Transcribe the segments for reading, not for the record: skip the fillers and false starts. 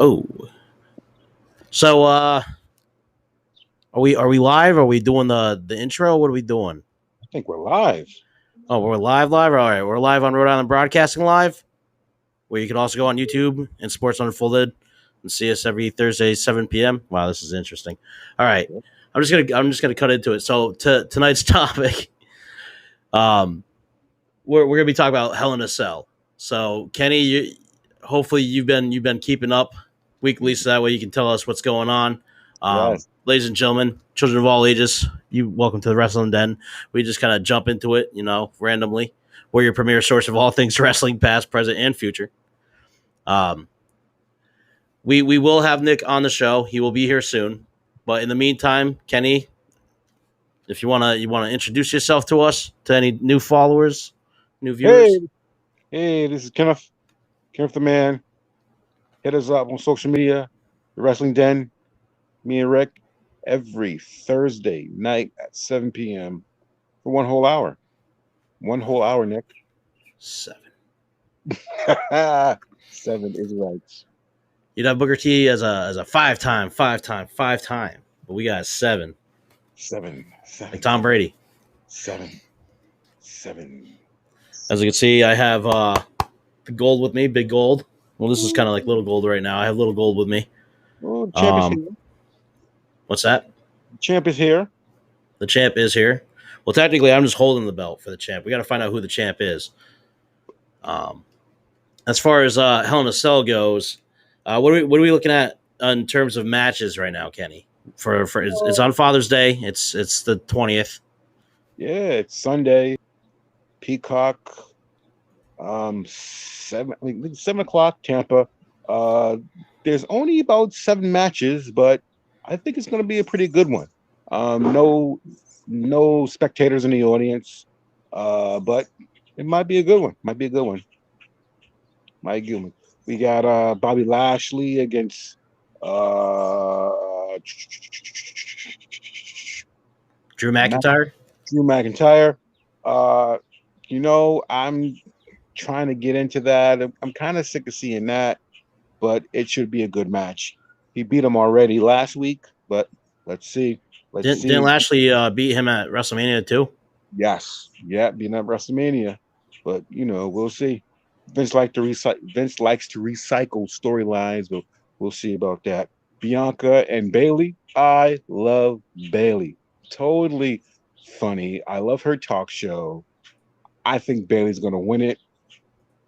Oh, so are we live? Are we doing the intro? What are we doing? I think we're live. Oh, we're live. All right, we're live on Rhode Island Broadcasting Live, where you can also go on YouTube and Sports Unfolded and see us every Thursday 7 p.m. Wow, this is interesting. All right, I'm just gonna cut into it. So to tonight's topic, um, we're gonna be talking about Hell in a Cell. So Kenny, hopefully you've been keeping up weekly, so that way you can tell us what's going on. Yes. Ladies and gentlemen, children of all ages, you welcome to the Wrestling Den. We just kind of jump into it, randomly. We're your premier source of all things wrestling, past, present, and future. Um, we will have Nick on the show. He will be here soon. But in the meantime, Kenny, if you wanna introduce yourself to us, to any new followers, new Hey, viewers. hey, this is Kenneth. Kenneth the Man. Hit us up on social media, the Wrestling Den, me and Rick, every Thursday night at 7 p.m. for 1 whole hour. 1 whole hour, Nick. 7. 7 is right. You'd have Booker T as a five-time, but we got 7, Seven, like seven, Tom Brady. seven, seven. As you can see, I have the gold with me, big gold. Well, this is kind of like little gold right now. I have little gold with me. Oh, the champ is Um, here. what's that? The champ is here. The champ is here. Well, technically, I'm just holding the belt for the champ. We got to find out who the champ is. Um, as far as Hell in a Cell goes, what are we looking at in terms of matches right now, Kenny? For it's on Father's Day. It's the 20th. Yeah, it's Sunday. Peacock. 7 o'clock Tampa. Uh, there's only about 7 matches, but I think it's going to be a pretty good one. No spectators in the audience, but it might be a good one. Might be a good one. Might be a good one. We got Bobby Lashley against uh, Drew McIntyre. Drew McIntyre. Uh, I'm trying to get into that. I'm kind of sick of seeing that, but it should be a good match. He beat him already last week, but let's see. Let's Didn't see. Lashley beat him at WrestleMania too? Yes, yeah, beating up WrestleMania, but we'll see. Vince likes to recycle storylines, but we'll see about that. Bianca and Bailey. I love Bailey. Totally funny. I love her talk show. I think Bailey's gonna win it,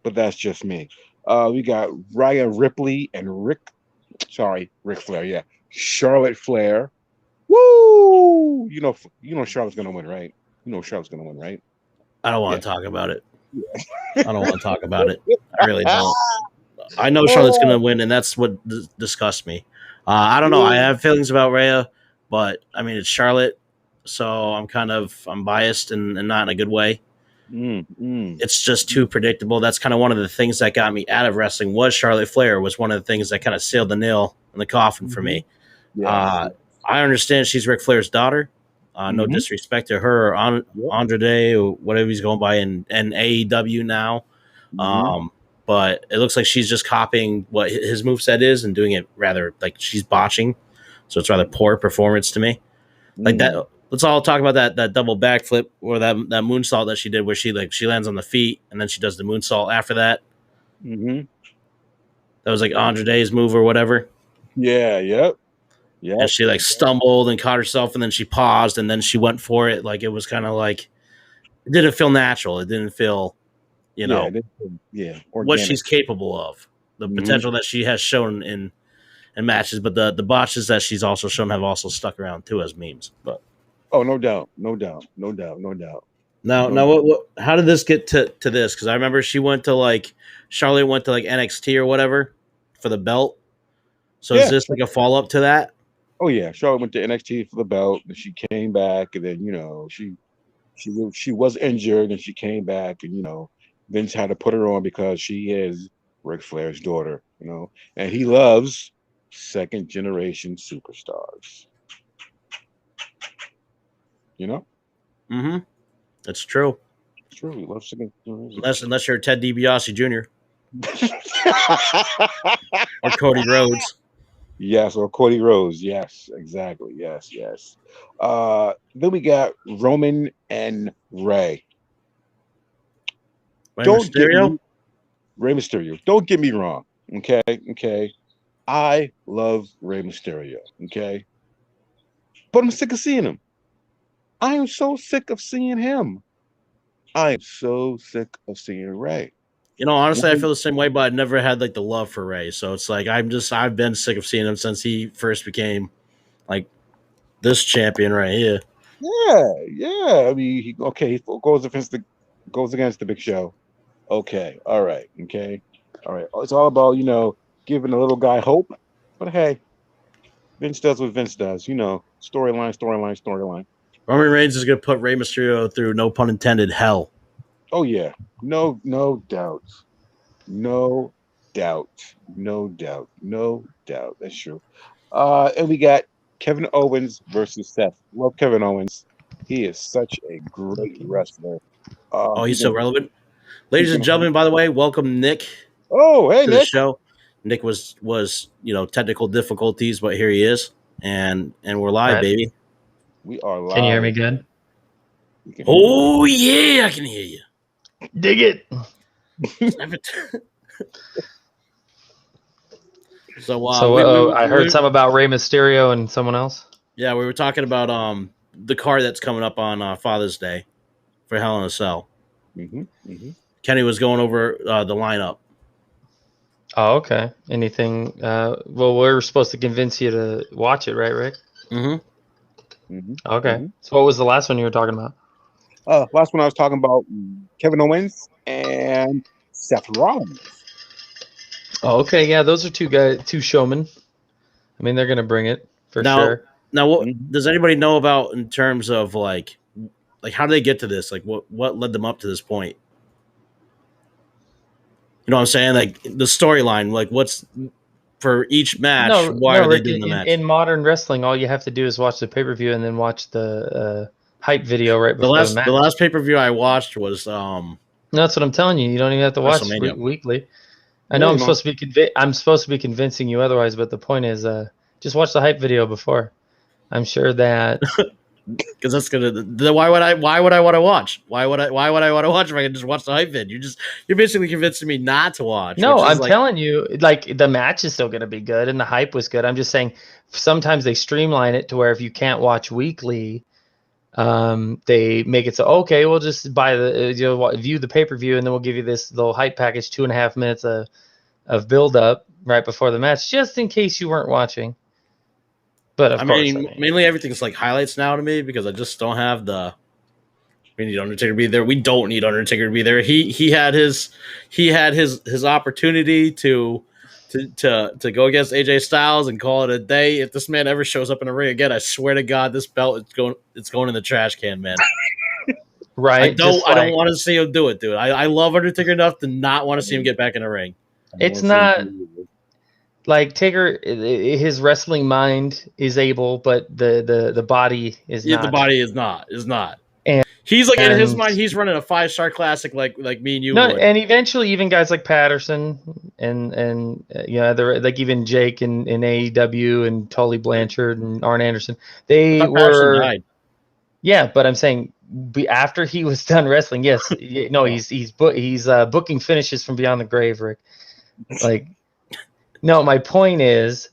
but that's just me. We got Rhea Ripley and Ric Flair, yeah. Charlotte Flair. Woo! Charlotte's gonna win, right? You know Charlotte's gonna win, right? I don't Yeah. want to talk about it. I don't want to talk about it. I really don't. I know Charlotte's going to win, and that's what disgusts me. I don't know. I have feelings about Rhea, but I mean it's Charlotte, so I'm biased and not in a good way. It's just too predictable. That's kind of one of the things that got me out of wrestling. Was Charlotte Flair was one of the things that kind of sealed the nail in the coffin for me. Yes. I understand she's Ric Flair's daughter. No Mhm. disrespect to her or Yep. Andrade or whatever he's going by in AEW now. Mhm. Um, but it looks like she's just copying what his moveset is and doing it rather like she's botching. So it's rather poor performance to me. Like that. Let's all talk about that double backflip or that moonsault that she did, where she lands on the feet and then she does the moonsault after that. Mhm. That was like Andrade's move or whatever. Yeah. Yep. And Yep. she like stumbled and caught herself, and then she paused, and then she went for it. Like it was kind of like it didn't feel natural. It didn't feel, you Yeah. know, Yeah. what Organic. she's capable of, the Mhm. potential that she has shown in matches, but the botches that she's also shown have also stuck around too as memes. But Oh, no doubt. No doubt. No doubt. No doubt. now, No. what how did this get to this? Because I remember Charlotte went to like NXT or whatever for the belt. So is Yeah. this like a follow up to that? Oh yeah. Charlotte went to NXT for the belt, and she came back, and then she was injured, and she came back, and Vince had to put her on because she is Ric Flair's daughter, and he loves second generation superstars. You know, Mm-hmm. It's true. it's true. He loves second generation. Unless you're Ted DiBiase Jr. or Cody Rhodes. Yes, or Cody Rhodes. Yes, exactly. Yes, yes. Then we got Roman and Ray. Rey Don't get Mysterio. me Rey Mysterio. Don't get me wrong. Okay, okay. I love Rey Mysterio. Okay, but I'm sick of seeing him. I am so sick of seeing him. I am so sick of seeing Ray. You know, honestly, I When- feel the same way, but I never had like the love for Ray. So it's like I've been sick of seeing him since he first became like this champion right here. Yeah, yeah. I mean, he goes against the Big Show. Okay, all right, okay, all right. It's all about giving the little guy hope. But hey, Vince does what Vince does. Storyline, storyline, storyline. Roman Reigns is gonna put Rey Mysterio through, no pun intended, hell. Oh yeah, no doubt, no doubt, no doubt, no doubt. That's true. And we got Kevin Owens versus Seth. Love Kevin Owens. He is such a great wrestler. Oh, he's He's so gonna, relevant. he's Ladies and gonna. gentlemen, by the way, welcome Nick Oh, hey to the Nick. show. Nick was technical difficulties, but here he is, and we're live, Right. baby. We are live. Can you hear me good? We can hear you. Oh yeah, I can hear you. Dig it. So, I heard some about Rey Mysterio and someone else. Yeah, we were talking about the card that's coming up on Father's Day for Hell in a Cell. Kenny was going over the lineup. Oh, okay. Anything? Well, we're supposed to convince you to watch it, right, Rick? Okay. So, what was the last one you were talking about? Last one I was talking about Kevin Owens and Seth Rollins. Oh, okay. Yeah, those are two showmen. I mean, they're gonna bring it for sure. Now, what does anybody know about in terms of like how do they get to this? Like, what led them up to this point? You know what I'm saying? Like the storyline. Like, what's for each match? Why are Rick, they doing the match? in modern wrestling, all you have to do is watch the pay-per-view and then watch the hype video right before the match. The last pay-per-view I watched was No, that's what I'm telling you. You don't even have to watch weekly. I know I'm supposed to be convincing you otherwise, but the point is, just watch the hype video before. I'm sure that because that's gonna. Why would I want to watch? Why would I want to watch if I can just watch the hype vid? You're basically convincing me not to watch. No, I'm telling you, like the match is still gonna be good and the hype was good. I'm just saying sometimes they streamline it to where if you can't watch weekly, they make it so okay, we'll just buy view the pay-per-view and then we'll give you this little hype package, 2.5 minutes of build up right before the match, just in case you weren't watching. But of course, mainly everything's like highlights now to me because I just don't have the. We need Undertaker to be there. We don't need Undertaker to be there. He had his opportunity to go against AJ Styles and call it a day. If this man ever shows up in a ring again, I swear to God, this belt it's going in the trash can, man. Right? I don't want to see him do it, dude. I love Undertaker enough to not want to see him get back in a ring. It's not. Like Taker, his wrestling mind is able, but the body is not. The body is not. And he's like in his mind, he's running a 5-star classic like me and you. No, would. and eventually even guys like Patterson and they're like even Jake in AEW and Tully Blanchard and Arn Anderson, they were. Died. Yeah, but I'm saying after he was done wrestling, yes, no, he's booking finishes from Beyond the Grave, Rick. Like. No, my point is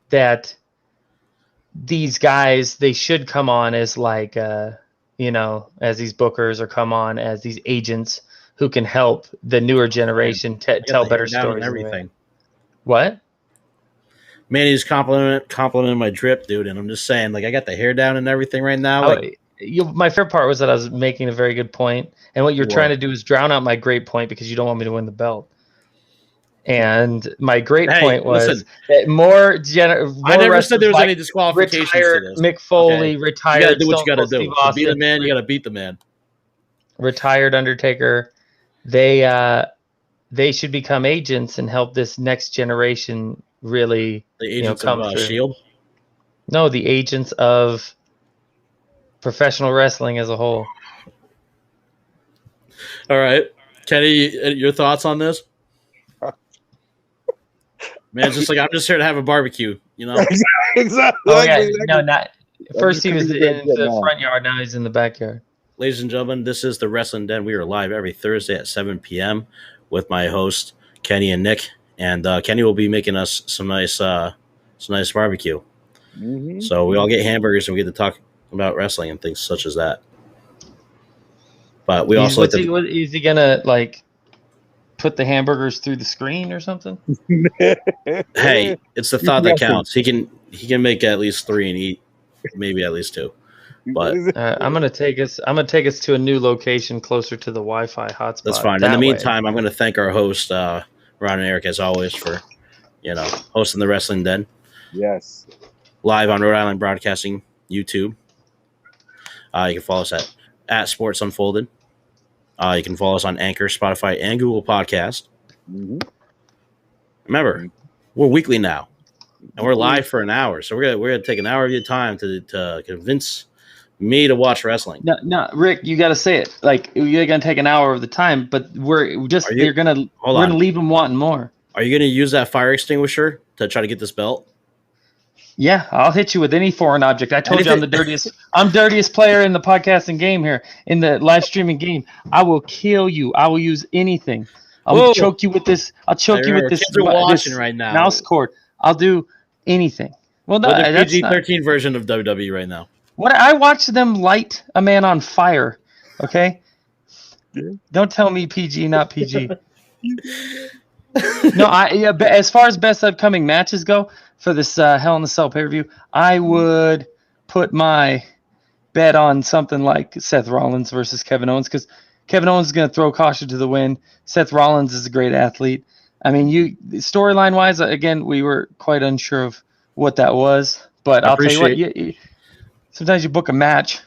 that these guys, they should come on as like, as these bookers or come on as these agents who can help the newer generation tell better stories. And everything. What? Man, he's complimenting my drip, dude. And I'm just saying, like, I got the hair down and everything right now. My favorite part was that I was making a very good point. And what you're trying to do is drown out my great point because you don't want me to win the belt. And my great point was that more I never said there was any disqualifications to this. Mick Foley, retired. You gotta do what you gotta do. To beat the man, you gotta beat the man. Retired Undertaker. They should become agents and help this next generation really. The agents of Shield. No, the agents of professional wrestling as a whole. All right, Kenny, your thoughts on this? Man, it's just like I'm just here to have a barbecue, you know. Exactly. Oh yeah, no, not first he just was couldn't in get the now. front yard. Now he's in the backyard. Ladies and gentlemen, this is the Wrestling Den. We are live every Thursday at 7 p.m. with my host Kenny and Nick, and Kenny will be making us some nice barbecue. Mhm. So we all get hamburgers and we get to talk about wrestling and things such as that. But we also like to. Is he gonna like put the hamburgers through the screen or something? Hey, it's the thought that counts. He can make at least 3 and eat maybe at least 2. But I'm gonna take us to a new location closer to the Wi-Fi hotspot. that's fine. In the meantime, I'm going to thank our host Ron and Eric as always for hosting the Wrestling Den. Yes. Live on Rhode Island Broadcasting YouTube. You can follow us at Sports Unfolded. You can follow us on Anchor, Spotify, and Google Podcast. Mhm. Remember, we're weekly now, and we're live for an hour. So we're gonna take an hour of your time to convince me to watch wrestling. No, Rick, you got to say it. Like you're gonna take an hour of the time, but you're gonna leave them wanting more. Are you gonna use that fire extinguisher to try to get this belt? Yeah, I'll hit you with any foreign object. I told you I'm the dirtiest. I'm dirtiest player in the podcasting game here, in the live streaming game. I will kill you. I will use anything. I'll choke you with this. I'll choke you with this. Kids are watching right now. Mouse cord. I'll do anything. Well, no, the PG-13 version of WWE right now. What I watched them light a man on fire. Okay. Yeah. Don't tell me PG, not PG. No, as far as best upcoming matches go for this Hell in a Cell pay-per-view, I would put my bet on something like Seth Rollins versus Kevin Owens, because Kevin Owens is going to throw caution to the wind. Seth Rollins is a great athlete. I mean, storyline-wise, again, we were quite unsure of what that was, but I'll tell you what, sometimes you book a match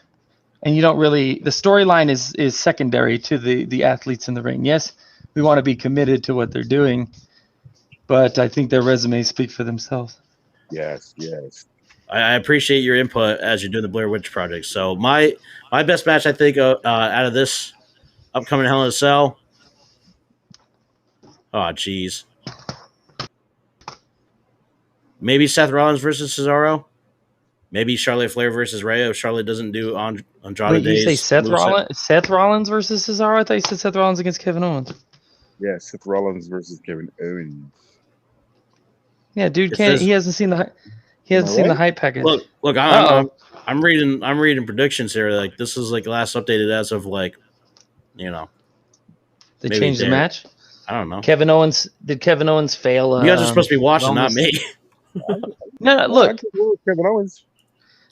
and you don't really – the storyline is secondary to the athletes in the ring. Yes, we want to be committed to what they're doing, but I think their resumes speak for themselves. Yes. I appreciate your input as you're doing the Blair Witch Project. So my best match, I think, out of this upcoming Hell in a Cell. Oh, geez. Maybe Seth Rollins versus Cesaro. Maybe Charlotte Flair versus Rhea if Charlotte doesn't do Andrade. Wait, you say Seth Rollins versus Cesaro? I thought you said Seth Rollins against Kevin Owens. Yeah, Seth Rollins versus Kevin Owens. Yeah, dude, he hasn't seen the the hype package. Look, I'm reading predictions here. Like this is like last updated as of like, they changed the match. I don't know. Did Kevin Owens fail? You guys are supposed to be watching, not me. No, look. Kevin Owens.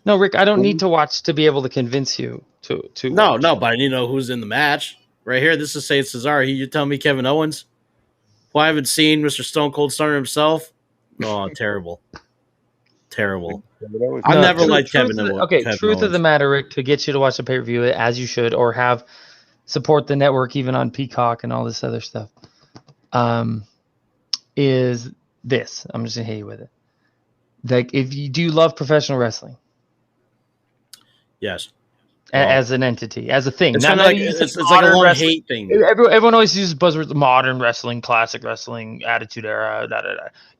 No, Rick, I don't need to watch to be able to convince you to. No, but I need to know who's in the match. Right here, this is saying Cesaro. You tell me Kevin Owens? Well, I haven't seen Mr. Stone Cold Stunner himself. Oh, terrible. I've never liked Kevin Owens. Okay, truth of the matter, Rick, to get you to watch the pay-per-view as you should, or support the network even on Peacock and all this other stuff, is this. I'm just going to hit you with it. Like, if you do love professional wrestling. Yes. As an entity, as a thing. It's like a long hate thing. Everyone always uses buzzwords: modern wrestling, classic wrestling, attitude era,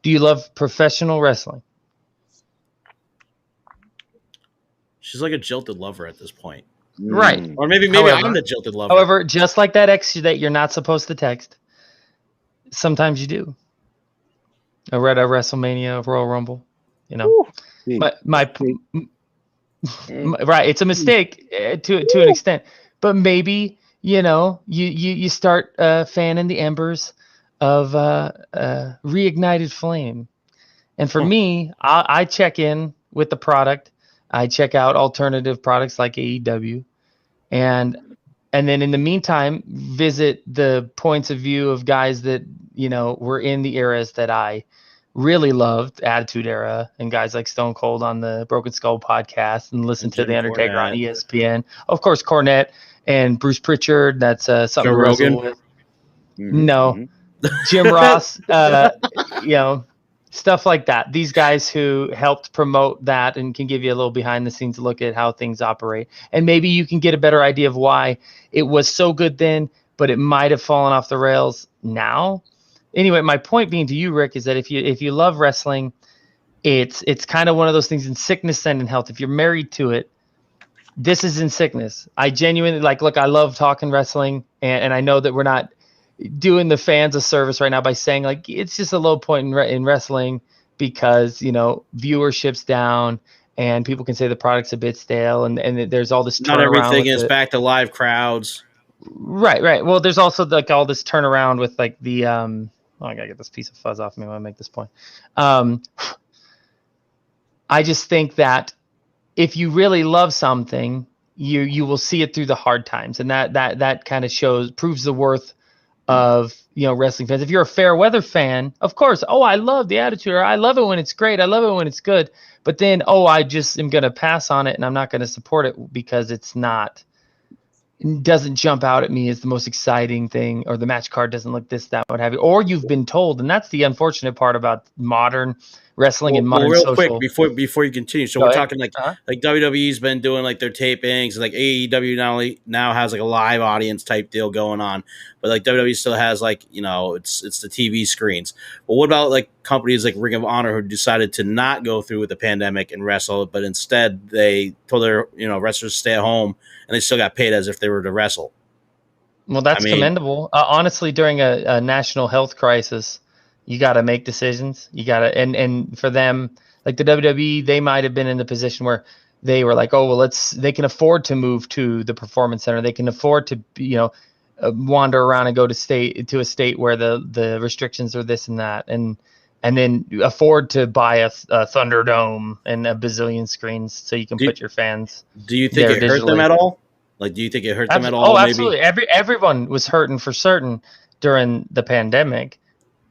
Do you love professional wrestling? She's like a jilted lover at this point. Right. Or maybe I'm the jilted lover. However, just like that ex that you're not supposed to text, sometimes you do. I read a WrestleMania Royal Rumble, right, it's a mistake to an extent, but maybe you start fanning the embers of reignited flame. And for me, I check in with the product. I check out alternative products like AEW, and then in the meantime, visit the points of view of guys that were in the eras that I really loved, Attitude Era, and guys like Stone Cold on the Broken Skull podcast, and listen to The Undertaker on ESPN. Of course, Cornette and Bruce Pritchard. That's something Joe to wrestle Rogan. with. No, Jim Ross. Stuff like that. These guys who helped promote that and can give you a little behind the scenes look at how things operate, and maybe you can get a better idea of why it was so good then, but it might have fallen off the rails now. anyway, my point being to you, Rick, is that if you love wrestling, it's kind of one of those things in sickness and in health. If you're married to it, this is in sickness. I genuinely look, I love talking wrestling, and I know that we're not doing the fans a service right now by saying like it's just a low point in wrestling because viewership's down and people can say the product's a bit stale and there's all this turnaround. Not everything is back to live crowds. Right. Well, there's also like all this turnaround with like the I gotta get this piece of fuzz off me when I make this point. I just think that if you really love something, you will see it through the hard times, and that kind of proves the worth of wrestling fans. If you're a fair weather fan, of course, I love the Attitude Era. I love it when it's great. I love it when it's good. But then, I just am gonna pass on it, and I'm not gonna support it because it doesn't jump out at me as the most exciting thing, or the match card doesn't look this, that, what have you. Or you've been told, and that's the unfortunate part about modern wrestling and modern real social. Quick before you continue, so we're talking like WWE's been doing like their tapings, like AEW now has like a live audience type deal going on, but like WWE still has like it's the TV screens. But what about like companies like Ring of Honor who decided to not go through with the pandemic and wrestle, but instead they told their wrestlers to stay at home and they still got paid as if they were to wrestle? Well, that's commendable. Honestly, during a national health crisis, you got to make decisions. You got to, and for them, like the WWE, they might have been in the position where they were like, they can afford to move to the Performance Center. They can afford to, wander around and go to a state where the restrictions are this and that, and then afford to buy a Thunderdome and a bazillion screens so you can put your fans. Do you think it hurt them at all? Like, do you think it hurt them at all? Oh, absolutely. Everyone was hurting for certain during the pandemic.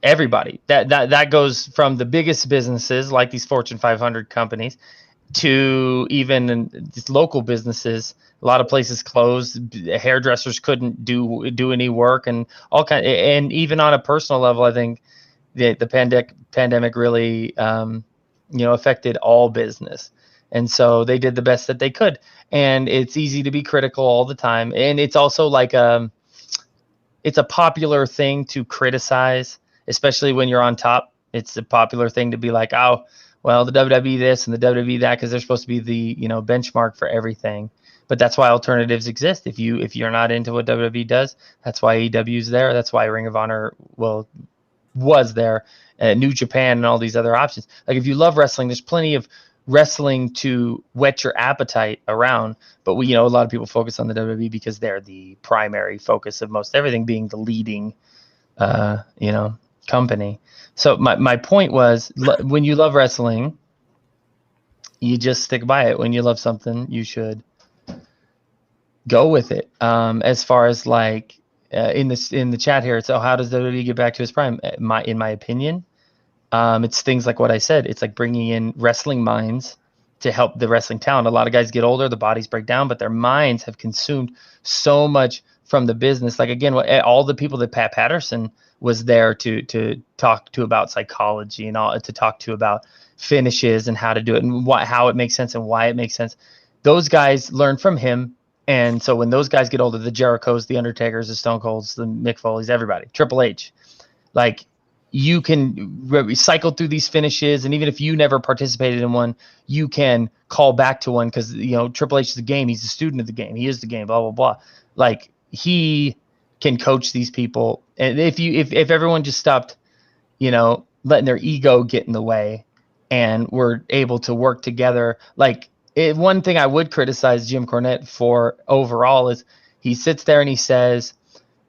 Everybody. That goes from the biggest businesses like these Fortune 500 companies to even just local businesses. A lot of places closed. Hairdressers couldn't do any work, and all kind. And even on a personal level, I think the pandemic really affected all business. And so they did the best that they could. And it's easy to be critical all the time. And it's also like it's a popular thing to criticize, especially when you're on top. It's a popular thing to be like, the WWE this and the WWE that, because they're supposed to be the benchmark for everything. But that's why alternatives exist. If you're not into what WWE does, that's why AEW's there. That's why Ring of Honor was there, New Japan and all these other options. Like if you love wrestling, there's plenty of wrestling to whet your appetite around, but a lot of people focus on the WWE because they're the primary focus of most everything, being the leading company. So my point was, when you love wrestling, you just stick by it. When you love something, you should go with it. As far as like in the chat here, so how does WWE get back to its prime? In my opinion, it's things like what I said. It's like bringing in wrestling minds to help the wrestling talent. A lot of guys get older, the bodies break down, but their minds have consumed so much from the business. Like again, all the people that Pat Patterson was there to talk to about psychology and all, to talk to about finishes and how to do it and how it makes sense and why it makes sense. Those guys learn from him. And so when those guys get older, the Jerichos, the Undertakers, the Stone Colds, the Mick Foleys, everybody, Triple H, like you can cycle through these finishes. And even if you never participated in one, you can call back to one because, Triple H is the game. He's a student of the game. He is the game, blah, blah, blah. Like he can coach these people. And if everyone just stopped, letting their ego get in the way and were able to work together, one thing I would criticize Jim Cornette for overall is he sits there and he says,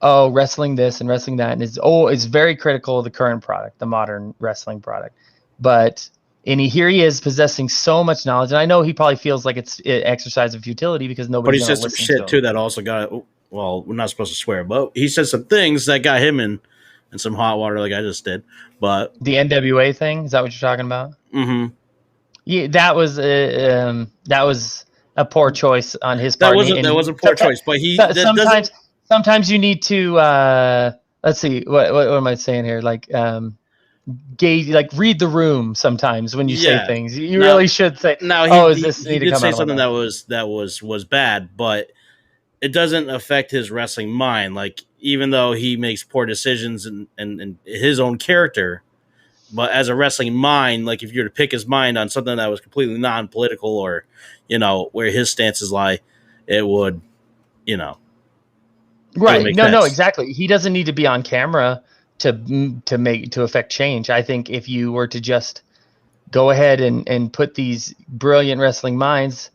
wrestling this and wrestling that, and is very critical of the current product, the modern wrestling product. But here he is possessing so much knowledge, and I know he probably feels like it's an exercise of futility because nobody. But he said some shit too that also got. Well, we're not supposed to swear, but he said some things that got him in some hot water, like I just did. But the NWA thing, is that what you're talking about? Mm-hmm. Yeah, that was a poor choice on his part. That was a poor choice, but sometimes you need to let's see, what am I saying here? Gauge, read the room. Sometimes when you say things, you really should say. Now he did say something that was bad, but it doesn't affect his wrestling mind. Like, even though he makes poor decisions and his own character, but as a wrestling mind, like if you were to pick his mind on something that was completely non-political or, where his stances lie, it would, right. No, exactly. He doesn't need to be on camera to affect change. I think if you were to just go ahead and put these brilliant wrestling minds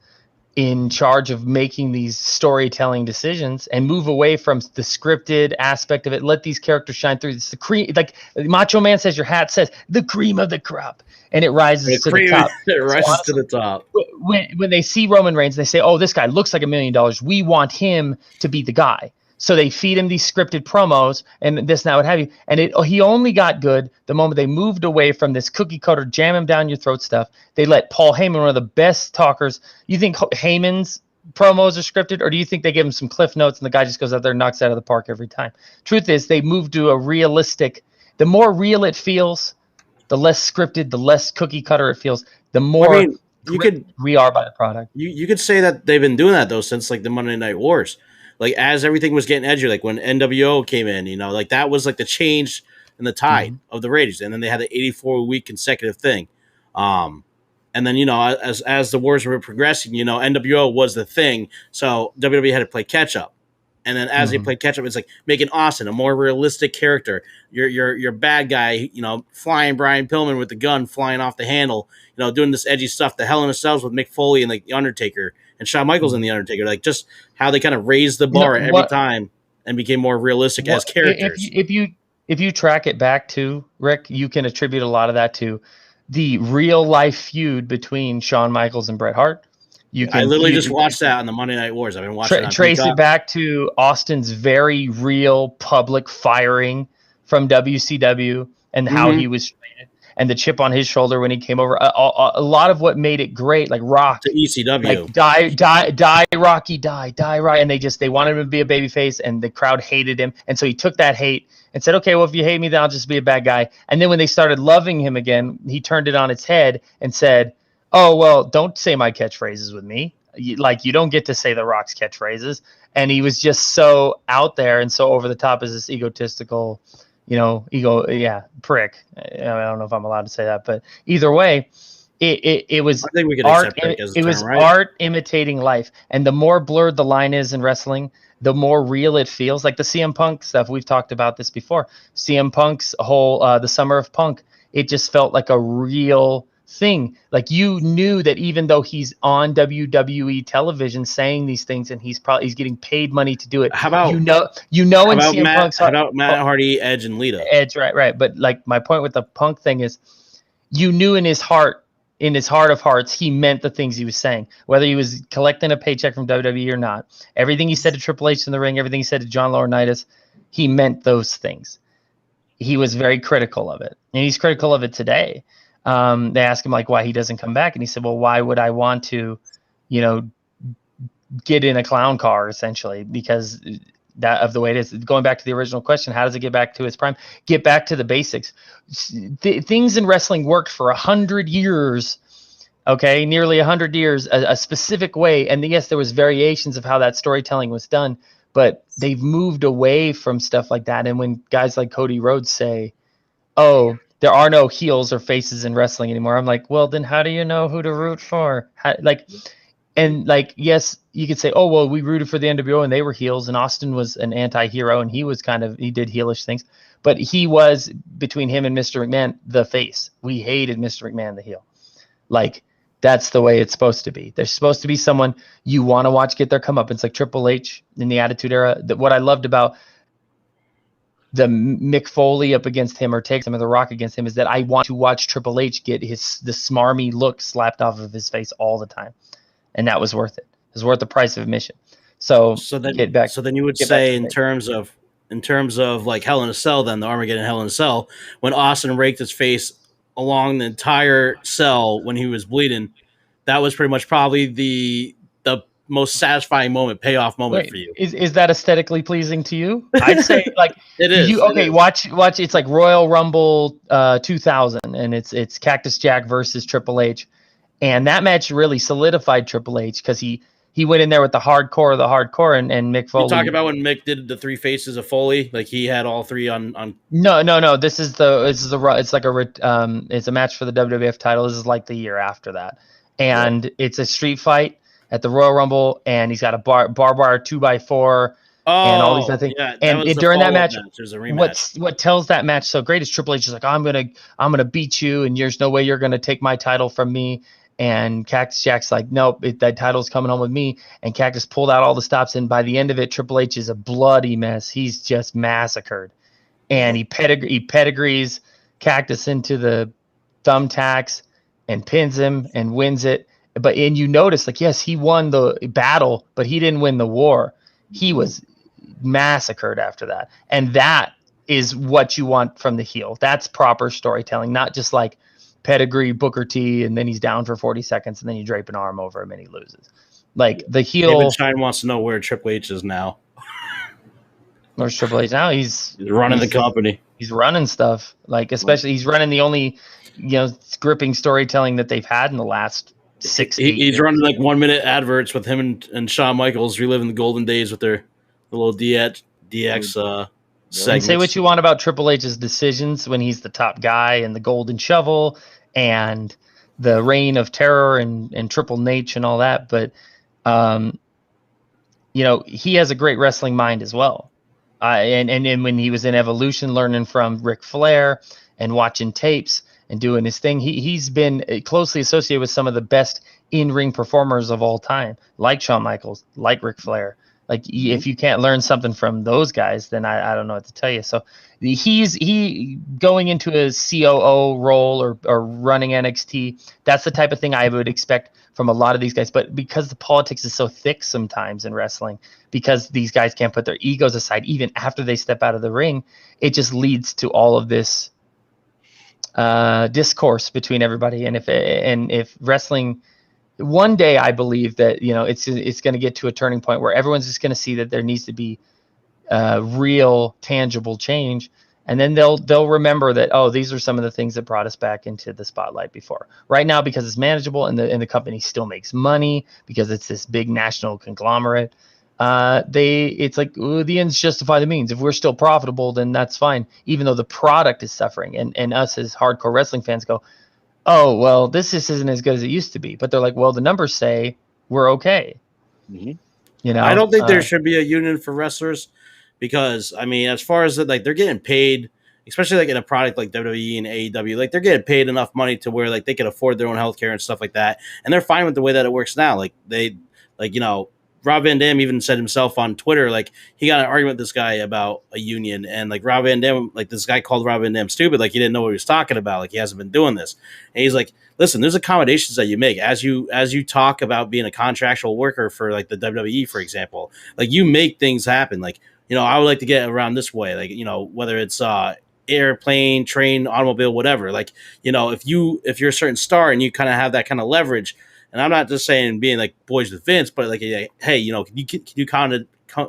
in charge of making these storytelling decisions and move away from the scripted aspect of it, let these characters shine through. It's the cream, like Macho Man says, your hat says the cream of the crop, and it rises to the top. It rises to the top. When they see Roman Reigns, they say, oh, this guy looks like $1 million. We want him to be the guy. So they feed him these scripted promos and this and that, what have you. And he only got good the moment they moved away from this cookie cutter, jam him down your throat stuff. They let Paul Heyman, one of the best talkers. You think Heyman's promos are scripted, or do you think they give him some cliff notes and the guy just goes out there and knocks it out of the park every time? Truth is, they moved to a realistic. The more real it feels, the less scripted, the less cookie cutter it feels. The more we are by the product. You could say that they've been doing that though since like the Monday Night Wars. Like as everything was getting edgy, like when NWO came in, like that was like the change in the tide of the ratings. And then they had the 84-week consecutive thing. And then, as the wars were progressing, NWO was the thing. So WWE had to play catch up. And then as they played catch up, it's like making Austin a more realistic character. Your bad guy, flying Brian Pillman with the gun flying off the handle, doing this edgy stuff. The Hell in a Cells with Mick Foley and like the Undertaker and Shawn Michaels and the Undertaker, like just how they kind of raised the bar every time and became more realistic as characters. If you track it back to Rick, you can attribute a lot of that to the real life feud between Shawn Michaels and Bret Hart. I literally just watched that on the Monday Night Wars. I've been watching. Trace it back to Austin's very real public firing from WCW and how he was treated, and the chip on his shoulder when he came over. A lot of what made it great, like Rock to ECW, like die Rocky, die Rocky, and they wanted him to be a babyface, and the crowd hated him, and so he took that hate and said, okay, well, if you hate me, then I'll just be a bad guy. And then when they started loving him again, he turned it on its head and said, oh, well, don't say my catchphrases with me. You don't get to say The Rock's catchphrases. And he was just so out there and so over the top as this egotistical, prick. I don't know if I'm allowed to say that, but either way, it was I think we could art. It was right? Art imitating life. And the more blurred the line is in wrestling, the more real it feels. Like the CM Punk stuff, we've talked about this before. CM Punk's whole the Summer of Punk, it just felt like a real thing. Like you knew that even though he's on WWE television saying these things and he's getting paid money to do it. How about in CM Punk's how about Matt Hardy, Edge, and Lita? Edge, right. But like my point with the Punk thing is, you knew in his heart of hearts, he meant the things he was saying, whether he was collecting a paycheck from WWE or not. Everything he said to Triple H in the ring, everything he said to John Laurinaitis, he meant those things. He was very critical of it, and he's critical of it today. They asked him like why he doesn't come back, and he said, well, why would I want to, get in a clown car, essentially, because that of the way it is. Going back to the original question, how does it get back to its prime? Get back to the basics. Things in wrestling worked for 100 years, okay, nearly 100 years, a specific way. And yes, there was variations of how that storytelling was done, but they've moved away from stuff like that. And when guys like Cody Rhodes say, oh, there are no heels or faces in wrestling anymore, I'm like, well, then how do you know who to root for? Yes, you could say, oh, well, we rooted for the NWO and they were heels, and Austin was an anti-hero and he did heelish things, but he was, between him and Mr. McMahon, the face. We hated Mr. McMahon, the heel. Like, that's the way it's supposed to be. There's supposed to be someone you want to watch get their comeuppance, like Triple H in the Attitude Era. What I loved about the Mick Foley up against him or takes him, or The Rock against him, is that I want to watch Triple H get the smarmy look slapped off of his face all the time. And that was worth it. It was worth the price of admission. So then you would say in terms of like Hell in a Cell, then the Armageddon Hell in a Cell, when Austin raked his face along the entire cell when he was bleeding, that was pretty much probably the most satisfying payoff moment for you. Is that aesthetically pleasing to you? I'd say like it is. Watch. It's like Royal Rumble 2000, and it's Cactus Jack versus Triple H. And that match really solidified Triple H because he he went in there with the hardcore, and Mick Foley. You talk about when Mick did the 3 faces of Foley, like he had all 3 on. No. This is it's like it's a match for the WWF title. This is like the year after that, and it's a street fight at the Royal Rumble, and he's got a barbed wire 2x4. And all these other things. Yeah, and during that match, there's a rematch. What tells that match so great is Triple H is like, I'm gonna beat you, and there's no way you're gonna take my title from me. And Cactus Jack's like, nope, that title's coming home with me. And Cactus pulled out all the stops, and by the end of it, Triple H is a bloody mess. He's just massacred, and he pedigrees Cactus into the thumbtacks and pins him and wins it. And you notice, like, yes, he won the battle, but he didn't win the war. He was massacred after that, and that is what you want from the heel. That's proper storytelling, not just like pedigree Booker T and then he's down for 40 seconds and then you drape an arm over him and he loses. Like the heel. David Shine wants to know where Triple H is now. Where's Triple H now? He's running the company. He's running stuff, like, especially he's running the only gripping storytelling that they've had in the last 6 years. He's running like 1-minute adverts with him and Shawn Michaels reliving the golden days with their little DX segments. And say what you want about Triple H's decisions when he's the top guy and the golden shovel and the reign of terror and Triple H and all that, but he has a great wrestling mind as well. And when he was in Evolution, learning from Ric Flair and watching tapes and doing his thing, he's been closely associated with some of the best in-ring performers of all time, like Shawn Michaels, like Ric Flair. Like, if you can't learn something from those guys, then I don't know what to tell you. So he going into a COO role or running NXT. That's the type of thing I would expect from a lot of these guys. But because the politics is so thick sometimes in wrestling, because these guys can't put their egos aside even after they step out of the ring, it just leads to all of this discourse between everybody. And if wrestling. One day, I believe that it's going to get to a turning point where everyone's just going to see that there needs to be real, tangible change, and then they'll remember that, oh, these are some of the things that brought us back into the spotlight before. Right now, because it's manageable and the company still makes money because it's this big national conglomerate, it's like, ooh, the ends justify the means. If we're still profitable, then that's fine, even though the product is suffering. And us as hardcore wrestling fans go, oh, well, this just isn't as good as it used to be. But they're like, well, the numbers say we're okay. Mm-hmm. I don't think there should be a union for wrestlers because, I mean, as far as like they're getting paid, especially like in a product like WWE and AEW, like they're getting paid enough money to where like they can afford their own healthcare and stuff like that. And they're fine with the way that it works now. Like Rob Van Dam even said himself on Twitter, like he got an argument with this guy about a union, and like Rob Van Dam, like this guy called Rob Van Dam stupid, like he didn't know what he was talking about, like he hasn't been doing this. And he's like, listen, there's accommodations that you make as you talk about being a contractual worker for like the WWE, for example. Like you make things happen. Like, I would like to get around this way, like, whether it's airplane, train, automobile, whatever. Like, if you're a certain star and you kind of have that kind of leverage. And I'm not just saying being like boys with Vince, but like, hey, can you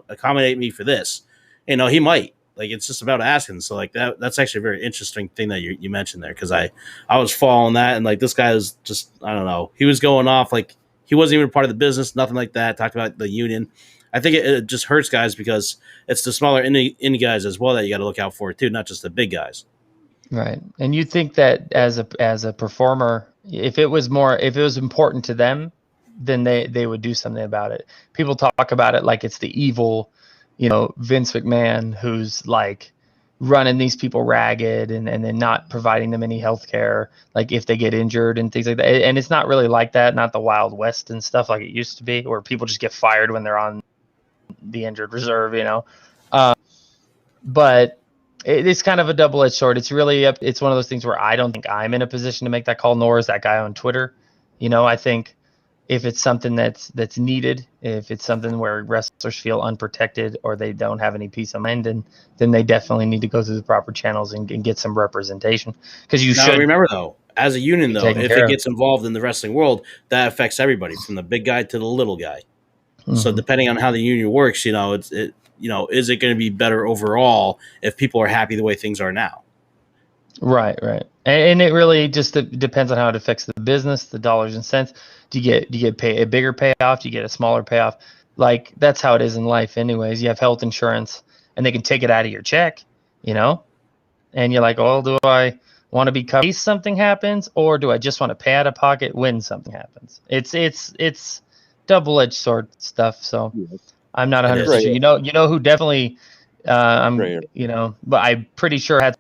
accommodate me for this? He might. Like, it's just about asking. So like that's actually a very interesting thing that you mentioned there, because I was following that, and like this guy was just, I don't know, he was going off like he wasn't even a part of the business, nothing like that. Talked about the union. I think it just hurts guys because it's the smaller indie guys as well that you got to look out for too, not just the big guys. Right. And you think that as a performer, if it was important to them, then they would do something about it. People talk about it like it's the evil, Vince McMahon who's like running these people ragged and then not providing them any health care, like if they get injured and things like that. And it's not really like that, not the Wild West and stuff like it used to be, where people just get fired when they're on the injured reserve, but it's kind of a double-edged sword. It's one of those things where I don't think I'm in a position to make that call, nor is that guy on Twitter. I think if it's something that's needed, if it's something where wrestlers feel unprotected or they don't have any peace of mind, then they definitely need to go through the proper channels and get some representation. Because you should remember, though, as a union, though, if it gets involved in the wrestling world, that affects everybody from the big guy to the little guy. Mm-hmm. So depending on how the union works, is it going to be better overall if people are happy the way things are now? Right. And it really just depends on how it affects the business, the dollars and cents. Do you get a bigger payoff? Do you get a smaller payoff? Like that's how it is in life anyways. You have health insurance and they can take it out of your check, and you're like, oh, do I want to be covered in case something happens, or do I just want to pay out of pocket when something happens? It's double-edged sword stuff. So I'm not 100% sure. You know who definitely but I'm pretty sure had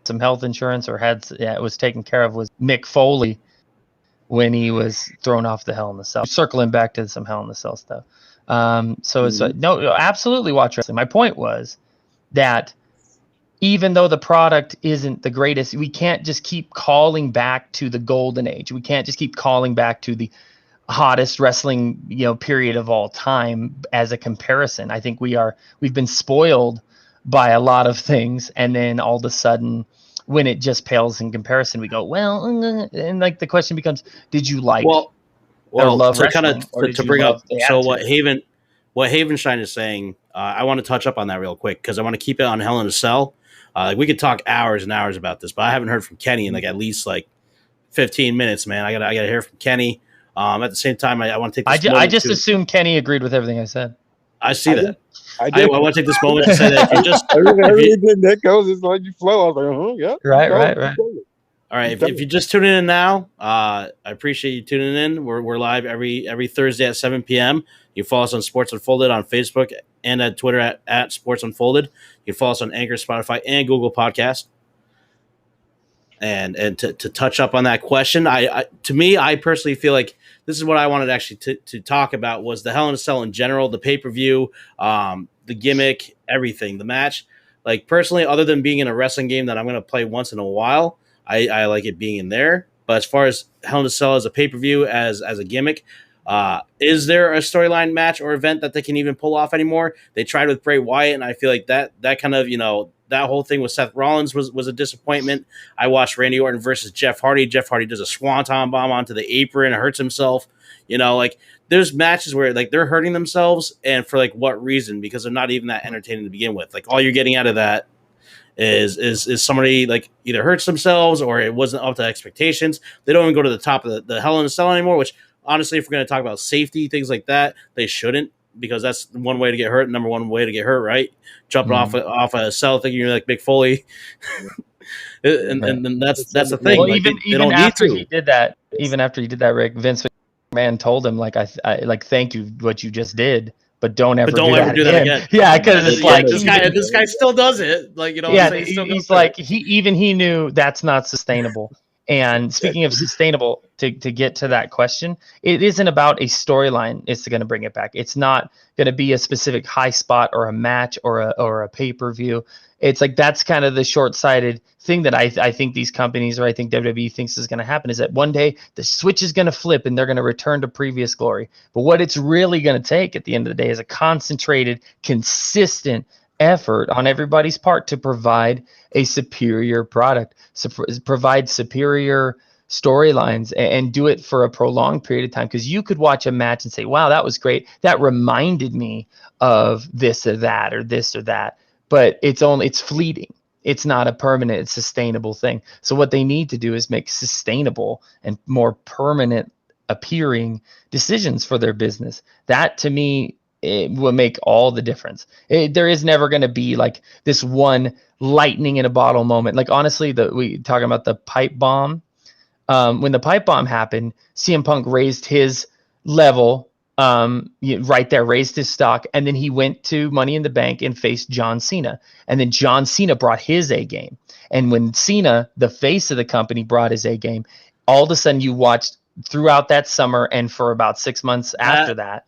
some health insurance or was taken care of was Mick Foley when he was thrown off the Hell in the Cell. Circling back to some Hell in the Cell stuff. So it's no, absolutely watch wrestling. My point was that even though the product isn't the greatest, we can't just keep calling back to the golden age. We can't just keep calling back to the hottest wrestling, period of all time as a comparison. I think we've been spoiled by a lot of things, and then all of a sudden, when it just pales in comparison, we go, well, and like the question becomes, did you like or love to kind of to bring up what Havenstein is saying? I want to touch up on that real quick because I want to keep it on Hell in a Cell. We could talk hours and hours about this, but I haven't heard from Kenny in at least 15 minutes, man. I gotta hear from Kenny. At the same time, I want to take this I just assumed Kenny agreed with everything I said. I see that. I want to take this moment to say that if you just that goes, it's like you flow. I was like, yeah. Right. All right. If you just tuning in now, I appreciate you tuning in. We're live every Thursday at 7 p.m. You can follow us on Sports Unfolded on Facebook and at Twitter at Sports Unfolded. You can follow us on Anchor, Spotify, and Google Podcast. And to touch up on that question, I personally feel like this is what I wanted actually to talk about was the Hell in a Cell in general, the pay-per-view, the gimmick, everything, the match. Personally, other than being in a wrestling game that I'm going to play once in a while, I like it being in there. But as far as Hell in a Cell as a pay-per-view, as a gimmick, is there a storyline match or event that they can even pull off anymore? They tried with Bray Wyatt, and I feel like that kind of, that whole thing with Seth Rollins was a disappointment. I watched Randy Orton versus Jeff Hardy. Jeff Hardy does a swanton bomb onto the apron, hurts himself. There's matches where they're hurting themselves, and for what reason? Because they're not even that entertaining to begin with. All you're getting out of that is somebody either hurts themselves or it wasn't up to expectations. They don't even go to the top of the Hell in a Cell anymore, which honestly, if we're going to talk about safety, things like that, they shouldn't, because that's one way to get hurt. Number one way to get hurt, right? Jumping off a cell, thinking you're like Mick Foley, and that's the thing. Well, even after he did that, Rick, Vince McMahon told him I thank you what you just did, but don't ever do that again. Yeah, because it's this guy still does it. He knew that's not sustainable. And speaking of sustainable, to get to that question, it isn't about a storyline. It's going to bring it back. It's not going to be a specific high spot or a match or a pay-per-view. It's that's kind of the short-sighted thing that I think these companies, or I think WWE thinks is going to happen, is that one day the switch is going to flip and they're going to return to previous glory. But what it's really going to take at the end of the day is a concentrated, consistent effort on everybody's part to provide a superior product, provide superior storylines, and do it for a prolonged period of time. Because you could watch a match and say, wow, that was great. That reminded me of this or that or this or that. But it's fleeting. It's not a permanent, sustainable thing. So what they need to do is make sustainable and more permanent appearing decisions for their business. That, to me, it will make all the difference. There is never going to be this one lightning in a bottle moment. Honestly, we talking about the pipe bomb. When the pipe bomb happened, CM Punk raised his level right there, raised his stock, and then he went to Money in the Bank and faced John Cena. And then John Cena brought his A game. And when Cena, the face of the company, brought his A game, all of a sudden you watched throughout that summer and for about 6 months after that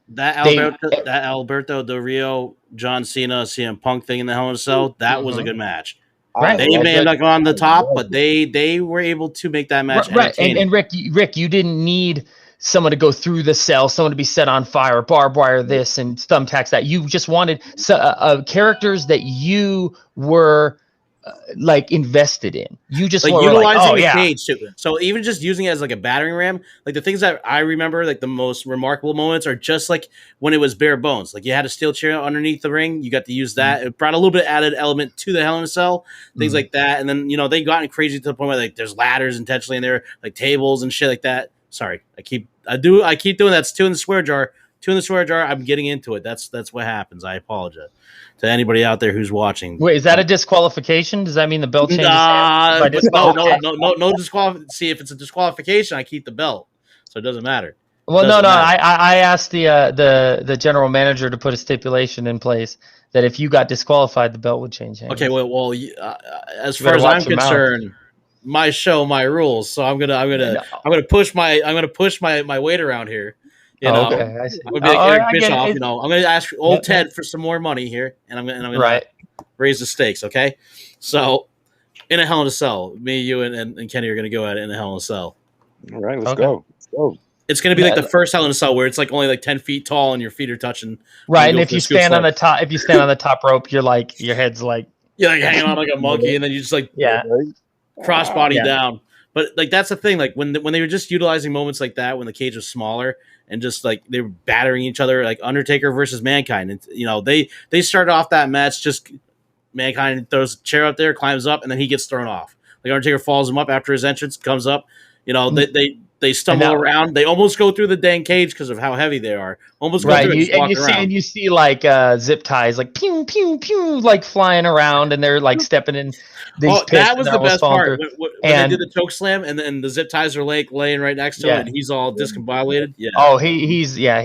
Alberto Del Rio, John Cena, CM Punk thing in the Hell in a Cell, that was a good match. Right. They may have not gone on the top, but they were able to make that match entertaining. And Rick, you didn't need someone to go through the cell, someone to be set on fire, barbed wire this and thumbtacks that. You just wanted characters that you were like invested in. You just like were utilizing like, oh, the yeah. cage too. So even just using it as like a battering ram, like the things that I remember, like the most remarkable moments are just like when it was bare bones. Like you had a steel chair underneath the ring, you got to use that. It brought a little bit added element to the Hell in a Cell, things like that. And then they gotten crazy to the point where like there's ladders intentionally in there, like tables and shit like that. Sorry, I keep doing that. It's two in the swear jar. I'm getting into it. That's what happens. I apologize to anybody out there who's watching. Wait, is that a disqualification? Does that mean the belt changes hands by disqualification? No disqualification. See, if it's a disqualification, I keep the belt, so it doesn't matter. Well, no. I asked the general manager to put a stipulation in place that if you got disqualified, the belt would change hands. Okay, well, as far as I'm concerned, my show, my rules. So I'm gonna push my weight around here. Okay, I see. I'm gonna be like Eric Bischoff. I'm gonna ask old Ted for some more money here, and I'm gonna raise the stakes. Okay, so in a Hell in a Cell, me, you, and Kenny are gonna go at it in a Hell in a Cell. All right, let's go. It's gonna be like the first Hell in a Cell where it's like only like 10 feet tall and your feet are touching. Right, and if you stand on the top rope, you're like your head's like hanging on like a monkey, and then you just like crossbody down. But like that's the thing, like when they were just utilizing moments like that when the cage was smaller and just like they were battering each other, like Undertaker versus Mankind, and they started off that match just Mankind throws a chair up there, climbs up, and then he gets thrown off. Like Undertaker follows him up after his entrance, comes up, they stumble around. They almost go through the dang cage because of how heavy they are. Almost go through it, you see like zip ties like pew pew pew like flying around, and they're like stepping in these pits. That was the best part when they did the choke slam, and then the zip ties are laying right next to him, and he's all discombobulated. Yeah. Oh, he's out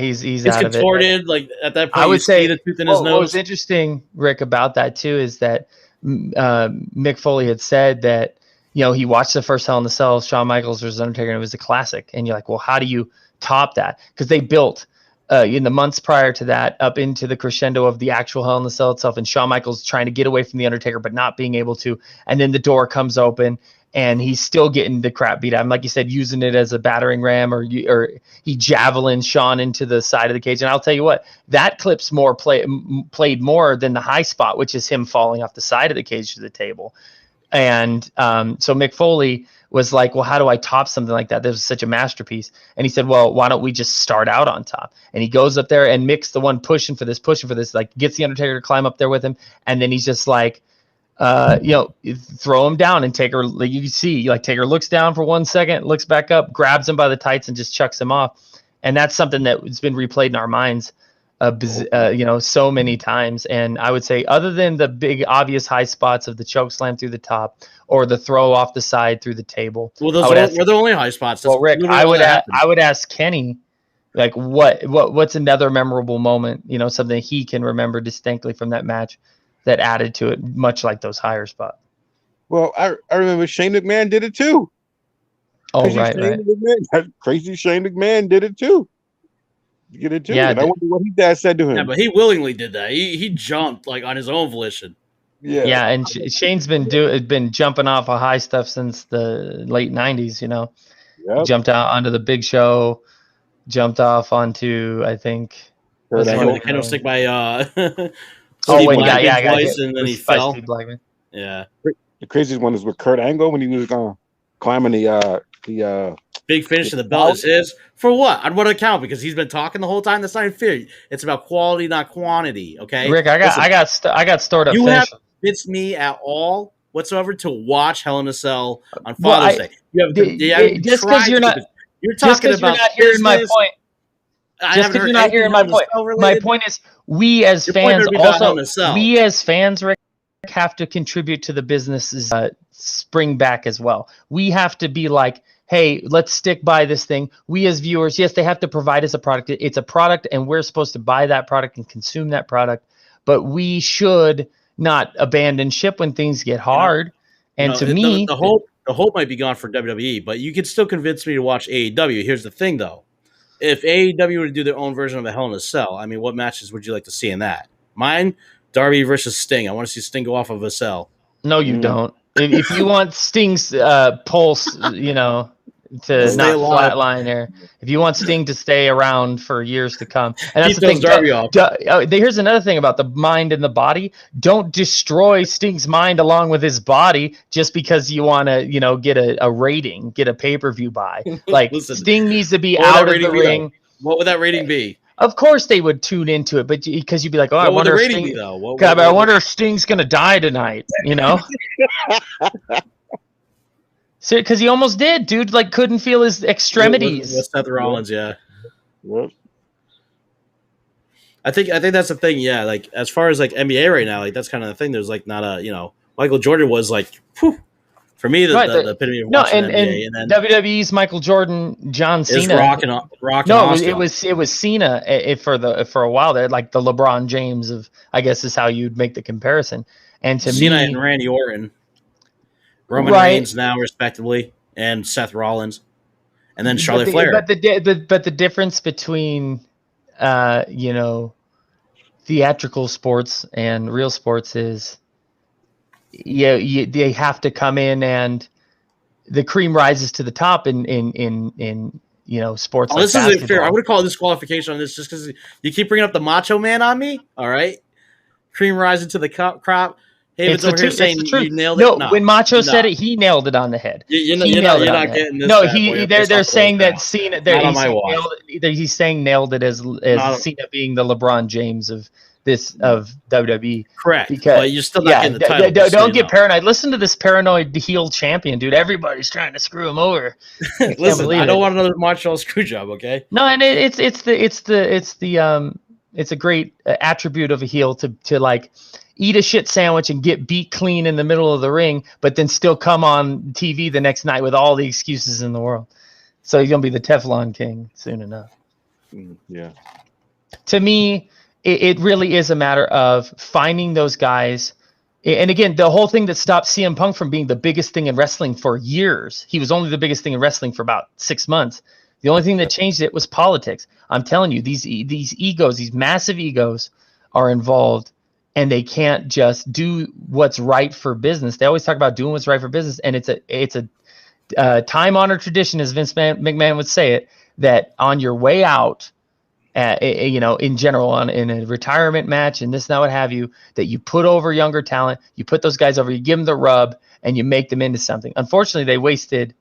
contorted. Of it. Like at that point, I would say the tooth in his nose. What was interesting, Rick, about that too is that Mick Foley had said that. He watched the first Hell in the Cell, Shawn Michaels versus Undertaker, and it was a classic. And you're like, well, how do you top that? Because they built in the months prior to that up into the crescendo of the actual Hell in the Cell itself, and Shawn Michaels trying to get away from the Undertaker but not being able to. And then the door comes open, and he's still getting the crap beat out of him, like you said, using it as a battering ram, or he javelins Shawn into the side of the cage. And I'll tell you what, that clip's played more than the high spot, which is him falling off the side of the cage to the table. And so Mick Foley was like, well, how do I top something like that? This was such a masterpiece. And he said, well, why don't we just start out on top? And he goes up there, and Mick's the one pushing for this, like gets the Undertaker to climb up there with him. And then he's just like, throw him down, and Taker, like you see, like Taker looks down for 1 second, looks back up, grabs him by the tights, and just chucks him off. And that's something that's been replayed in our minds so many times. And I would say, other than the big obvious high spots of the choke slam through the top or the throw off the side through the table, well, those were the only high spots. Well, Rick, I would ask Kenny, like, what's another memorable moment? Something he can remember distinctly from that match that added to it, much like those higher spots. Well, I remember Shane McMahon did it too. Oh, right. Crazy Shane McMahon did it too. Get it too. Yeah, and I wonder what his dad said to him. Yeah, but he willingly did that. He jumped like on his own volition. Yeah, and Shane's been jumping off of high stuff since the late '90s. Yep. Jumped out onto the Big Show, jumped off onto, I think, the candlestick by twice, and then he fell. Yeah. The craziest one is with Kurt Angle when he was climbing the big finish of the belt is his. For what? On what account? Because he's been talking the whole time. That's not even fair. It's about quality, not quantity. Okay, Rick, I got stored up. You have convinced me at all whatsoever to watch Hell in a Cell on Father's Day. Just because you're not hearing my point. Just because you're not hearing my point. My point is, we as fans, Rick, have to contribute to the business's spring back as well. We have to be like, hey, let's stick by this thing. We as viewers, yes, they have to provide us a product. It's a product, and we're supposed to buy that product and consume that product. But we should not abandon ship when things get hard. And to me, the hope might be gone for WWE, but you could still convince me to watch AEW. Here's the thing, though. If AEW were to do their own version of a Hell in a Cell, I mean, what matches would you like to see in that? Mine, Darby versus Sting. I want to see Sting go off of a cell. No, you don't. If you want Sting's pulse, to not flatline there. If you want Sting to stay around for years to come, and that's Keep the thing. Darby off. Here's another thing about the mind and the body. Don't destroy Sting's mind along with his body just because you want to, get a rating, get a pay-per-view buy. Like Listen, Sting needs to be out of the ring. What would that rating be? Of course they would tune into it, but because you'd be like, oh, I wonder if Sting's gonna die tonight, So, because he almost did, dude, like couldn't feel his extremities. With Seth Rollins, yeah. Yep. I think that's the thing, yeah. Like as far as like NBA right now, like that's kind of the thing. There's like not a Michael Jordan was like, whew, for me the epitome of watching NBA, and then WWE's Michael Jordan, John Cena is rocking. No, it was Cena for a while there, like the LeBron James of, I guess is how you'd make the comparison. And to Cena me, and Randy Orton. Roman Reigns now, respectively, and Seth Rollins, and then Charlotte Flair. But the difference between, theatrical sports and real sports is, they have to come in and the cream rises to the top in sports. Oh, this isn't fair. I would call disqualification on this just because you keep bringing up the Macho Man on me. All right, cream rising to the crop. David's over here saying you nailed it. No, when Macho said it, he nailed it on the head. You're not getting this. No, they're saying that Cena. He's saying nailed it as Cena being the LeBron James of WWE. Correct. But you're still not getting the title. Don't get paranoid. Listen to this paranoid heel champion, dude. Everybody's trying to screw him over. Listen, I don't want another Montreal screw job. Okay. No, and it's a great attribute of a heel to like eat a shit sandwich and get beat clean in the middle of the ring, but then still come on TV the next night with all the excuses in the world. So you're going to be the Teflon King soon enough. Yeah. To me, it really is a matter of finding those guys. And again, the whole thing that stopped CM Punk from being the biggest thing in wrestling for years, he was only the biggest thing in wrestling for about 6 months. The only thing that changed it was politics. I'm telling you, these egos, these massive egos are involved. And they can't just do what's right for business. They always talk about doing what's right for business, and it's a time-honored tradition, as Vince McMahon would say it, that on your way out, in general, in a retirement match and this and that, what have you, that you put over younger talent, you put those guys over, you give them the rub, and you make them into something. Unfortunately, they wasted,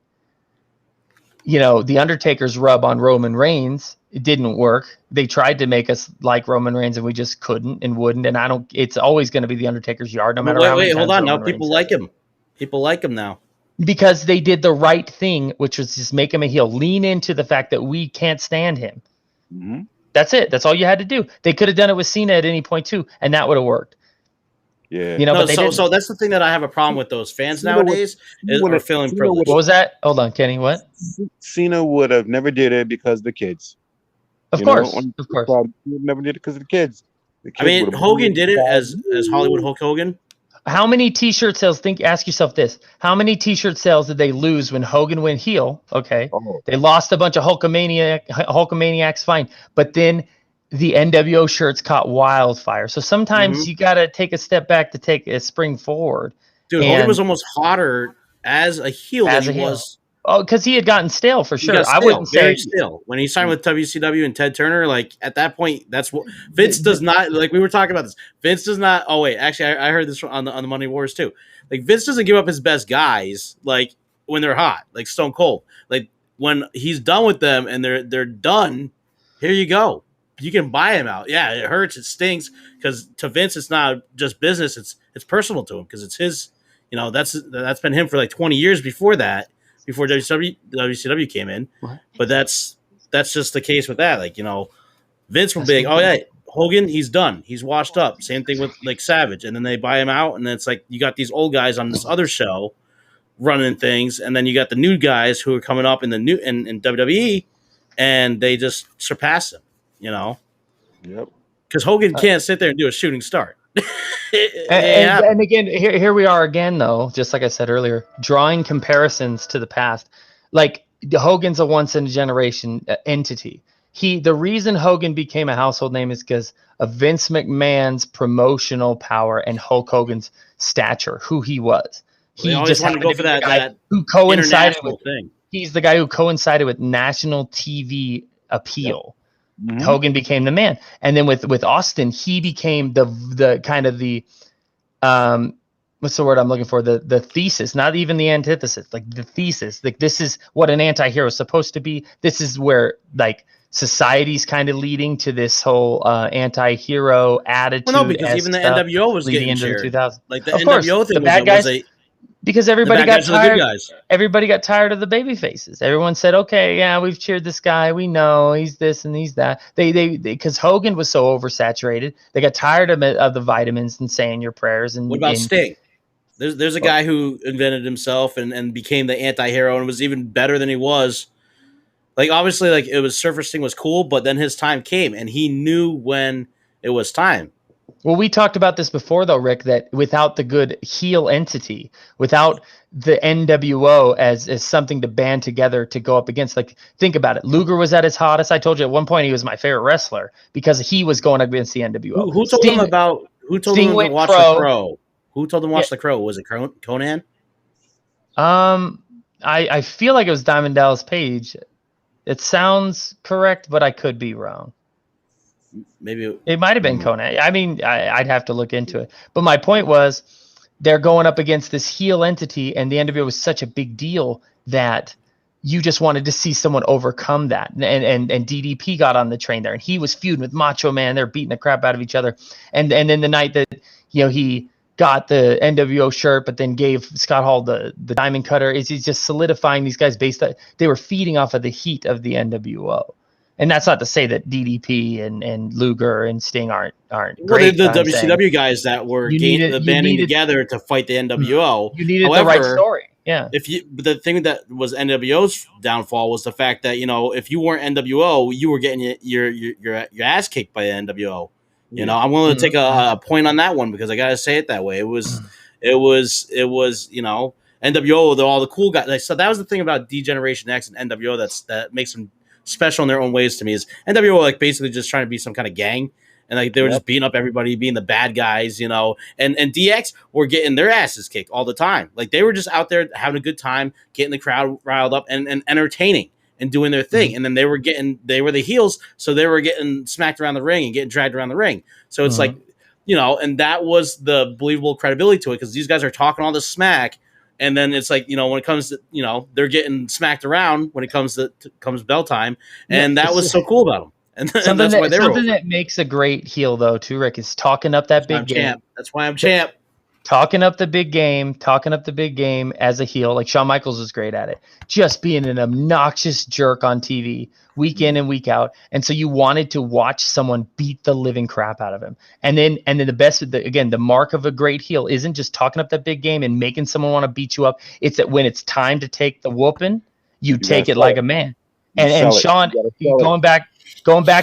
the Undertaker's rub on Roman Reigns. It didn't work. They tried to make us like Roman Reigns, and we just couldn't and wouldn't. And it's always going to be the Undertaker's yard, no matter how many times hold on. Roman Now people like him. People like him now because they did the right thing, which was just make him a heel. Lean into the fact that we can't stand him. Mm-hmm. That's it. That's all you had to do. They could have done it with Cena at any point too, and that would have worked. Yeah. So that's the thing that I have a problem with those fans nowadays are feeling privileged. What was that? Hold on, Kenny. What? Cena would have never did it because of the kids. Of course. He never did it because of the kids. Hogan did it as Hollywood Hulk Hogan. How many T-shirt sales? Ask yourself this: how many T-shirt sales did they lose when Hogan went heel? Okay, They lost a bunch of Hulkamaniacs, fine, but then the NWO shirts caught wildfire. So sometimes you got to take a step back to take a spring forward. Dude, Hogan was almost hotter as a heel than he was. Oh, because he had gotten stale for sure. I wouldn't say stale when he signed with WCW and Ted Turner. Like at that point, that's what Vince does not like. We were talking about this. Vince does not. Oh wait, actually, I heard this on the Monday Wars too. Like Vince doesn't give up his best guys like when they're hot, like Stone Cold. Like when he's done with them and they're done, here you go. You can buy him out. Yeah, it hurts. It stings because to Vince, it's not just business. It's personal to him because it's his. That's been him for like 20 years before that. Before WCW came in, but that's just the case with that. Like Vince will be like, oh yeah, Hogan, he's done, he's washed up. Same thing with like Savage, and then they buy him out, and then it's like you got these old guys on this other show running things, and then you got the new guys who are coming up in in WWE, and they just surpass him. Yep. Because Hogan can't sit there and do a shooting start. And again, here we are again, though, just like I said earlier, drawing comparisons to the past. Like Hogan's a once in a generation entity. The reason Hogan became a household name is because of Vince McMahon's promotional power and Hulk Hogan's stature, who he was. He just wanted to go for that who coincided with thing. he's the guy who coincided with national TV appeal. Yep. Mm-hmm. Hogan became the man, and then with Austin, he became the kind of the what's the word I'm looking for? The thesis, not even the antithesis, like the thesis. Like, this is what an anti-hero is supposed to be. This is where like society's kind of leading to this whole anti-hero attitude. Well, no, because even the NWO was leading getting into shared. the 2000s. Like the Of NWO course, thing the bad guys, because everybody got tired. Everybody got tired of the baby faces. Everyone said, "Okay, yeah, we've cheered this guy. We know he's this and he's that." They because Hogan was so oversaturated, they got tired of the vitamins and saying your prayers. And what about Sting? There's a guy who invented himself and became the anti-hero and was even better than he was. Like, obviously, like, it was Surfer Sting was cool, but then his time came and he knew when it was time. Well, we talked about this before, though, Rick, that without the good heel entity, without the NWO as something to band together to go up against, like, think about it. Luger was at his hottest. I told you at one point he was my favorite wrestler because he was going up against the NWO. Who told him to watch The Crow? Who told him to watch The Crow? Was it Conan? I feel like it was Diamond Dallas Page. It sounds correct, but I could be wrong. Maybe it might have been Conan. I mean, I'd have to look into it. But my point was, they're going up against this heel entity, and the NWO was such a big deal that you just wanted to see someone overcome that. And DDP got on the train there, and he was feuding with Macho Man. They're beating the crap out of each other. And then the night that he got the NWO shirt, but then gave Scott Hall the diamond cutter, he's just solidifying these guys based on they were feeding off of the heat of the NWO. And that's not to say that DDP and Luger and Sting aren't great. The WCW guys that were banding together to fight the NWO. You needed the right story. Yeah. But the thing that was NWO's downfall was the fact that, if you weren't NWO, you were getting your ass kicked by the NWO. I'm willing to take a point on that one because I gotta say it that way. It was NWO, all the cool guys. So that was the thing about D-Generation X and NWO that makes them special in their own ways to me. Is NWO like basically just trying to be some kind of gang, and like they were just beating up everybody, being the bad guys, and DX were getting their asses kicked all the time. Like they were just out there having a good time, getting the crowd riled up and entertaining and doing their thing. And then they were the heels, so they were getting smacked around the ring and getting dragged around the ring. So it's like, and that was the believable credibility to it because these guys are talking all this smack. And then it's like, when it comes to, they're getting smacked around when it comes bell time. And that was so cool about them. And that's why something that makes a great heel, though, too, Rick, is talking up that big game. That's why I'm champ. Talking up the big game as a heel. Like Shawn Michaels was great at it. Just being an obnoxious jerk on TV week in and week out. And so you wanted to watch someone beat the living crap out of him. And then the best, the mark of a great heel isn't just talking up that big game and making someone want to beat you up. It's that when it's time to take the whooping, you take it like a man. And Shawn, going back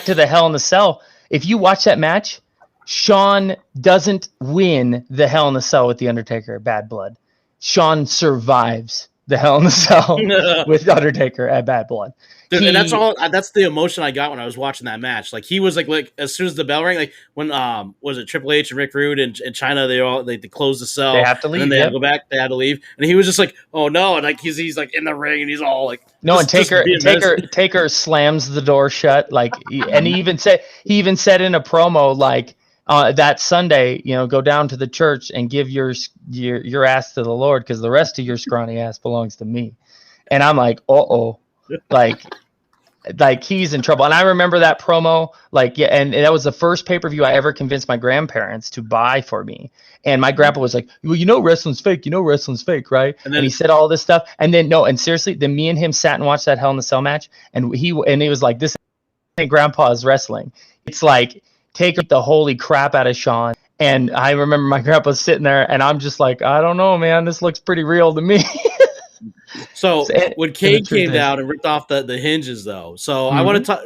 to the Hell in the Cell, if you watch that match, Shawn doesn't win the Hell in the Cell with The Undertaker at Bad Blood. Shawn survives the Hell in the Cell with Undertaker at Bad Blood. Dude, and that's the emotion I got when I was watching that match. Like he was like as soon as the bell rang, like when was it Triple H and Rick Rude and China, they closed the cell. They have to leave. And then they had to go back. They had to leave. And he was just like, oh no, and like he's like in the ring and he's all like and Taker slams the door shut. Like and he even said in a promo like that Sunday, go down to the church and give your ass to the Lord because the rest of your scrawny ass belongs to me. And I'm like, like he's in trouble. And I remember that promo, and that was the first pay-per-view I ever convinced my grandparents to buy for me. And my grandpa was like, well, wrestling's fake. Wrestling's fake, right? And he said all this stuff. And then, and seriously, then me and him sat and watched that Hell in the Cell match. And he was like, this ain't grandpa's wrestling. It's like, take the holy crap out of Shawn. And I remember my grandpa sitting there and I'm just like, I don't know, man, this looks pretty real to me. So when Kane came down and ripped off the hinges though. So I want to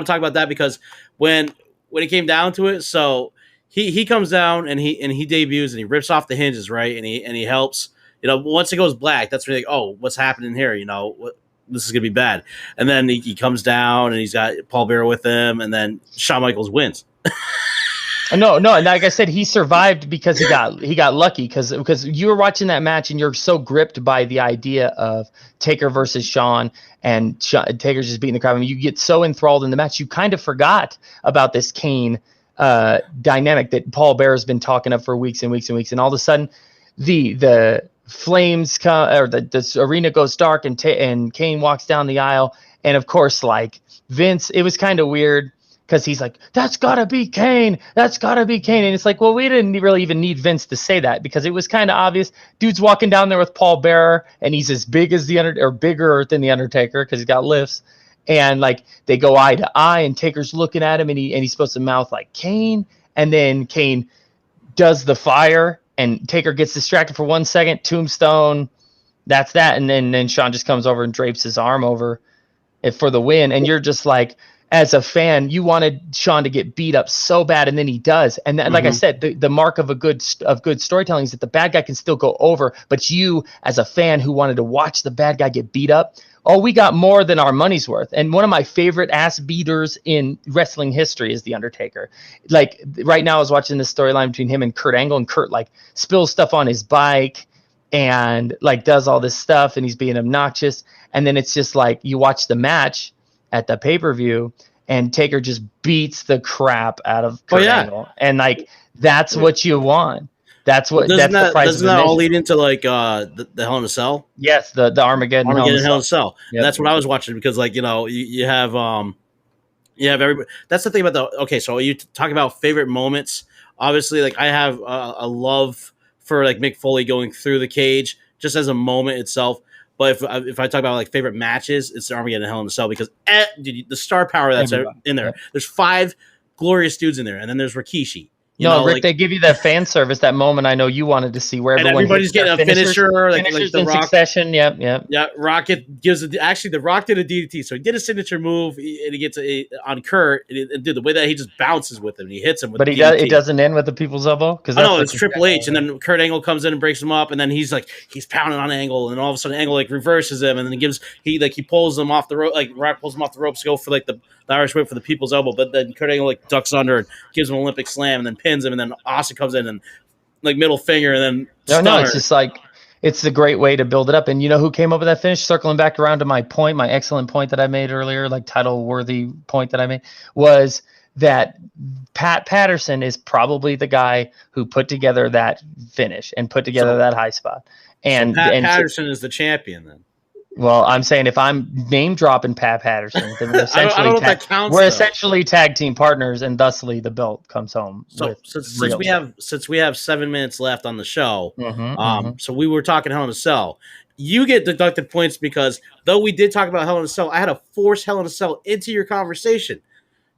talk about that because when it came down to it, so he comes down and he debuts and he rips off the hinges, right? And he helps, once it goes black, that's when you're like, oh, what's happening here? This is gonna be bad. And then he comes down and he's got Paul Bearer with him, and then Shawn Michaels wins. No, and like I said, he survived because he got lucky because you were watching that match and you're so gripped by the idea of Taker versus Shawn and Taker's just beating the crap. I mean, you get so enthralled in the match, you kind of forgot about this Kane dynamic that Paul Bearer has been talking of for weeks and weeks and weeks, and all of a sudden, the flames come or the arena goes dark and Kane walks down the aisle, and of course, like Vince, it was kind of weird. Because he's like, that's gotta be Kane. That's gotta be Kane. And it's like, well, we didn't really even need Vince to say that because it was kind of obvious. Dude's walking down there with Paul Bearer, and he's as big as or bigger than the Undertaker because he's got lifts. And like they go eye to eye, and Taker's looking at him, and he's supposed to mouth like Kane, and then Kane does the fire, and Taker gets distracted for 1 second. Tombstone, that's that, and then Shawn just comes over and drapes his arm over it for the win, and you're just like. As a fan, you wanted Shawn to get beat up so bad, and then he does. And like I said, the mark of good storytelling is that the bad guy can still go over, but you, as a fan who wanted to watch the bad guy get beat up, we got more than our money's worth. And one of my favorite ass beaters in wrestling history is The Undertaker. Like right now, I was watching this storyline between him and Kurt Angle, and Kurt like spills stuff on his bike and like does all this stuff, and he's being obnoxious. And then it's just like you watch the match at the pay-per-view, and Taker just beats the crap out of Kurt Angle. And like that's what you want. That's the price of admission. Doesn't that all lead into like the Hell in a Cell? Yes, the Armageddon Hell in a Cell. Yep. And that's what I was watching because like you have everybody. That's the thing about so you talk about favorite moments. Obviously, like I have a love for like Mick Foley going through the cage just as a moment itself. But if I talk about like favorite matches, it's the Armageddon Hell in a Cell because the star power that's in there. There's 5 glorious dudes in there, and then there's Rikishi. Rick, they give you that fan service, that moment I know you wanted to see where everybody's getting a finisher, like the in Rock. Succession. Yep. Yeah, Rocket gives the Rock did a DDT, so he did a signature move, and he gets on Kurt, and dude, the way that he just bounces with him, he hits him with. But it doesn't end with the people's elbow because it's Triple H, and then Kurt Angle comes in and breaks him up, and then he's pounding on Angle, and all of a sudden Angle like reverses him, and then he pulls him off the rope, like Rock pulls him off the ropes to go for like the Irish whip for the people's elbow, but then Kurt Angle like ducks under and gives him an Olympic slam, and then pins him, and then Austin comes in and like middle finger, and then no, it's just like it's a great way to build it up. And you know who came up with that finish? Circling back around to my excellent point that I made earlier, like title worthy point that I made, was that Pat Patterson is probably the guy who put together that finish and put together that high spot. And Patterson is the champion then. Well, I'm saying if I'm name dropping Pat Patterson, then we're essentially tag team partners, and thusly the belt comes home. So since we have 7 minutes left on the show, so we were talking Hell in a Cell. You get deducted points because though we did talk about Hell in a Cell, I had to force Hell in a Cell into your conversation.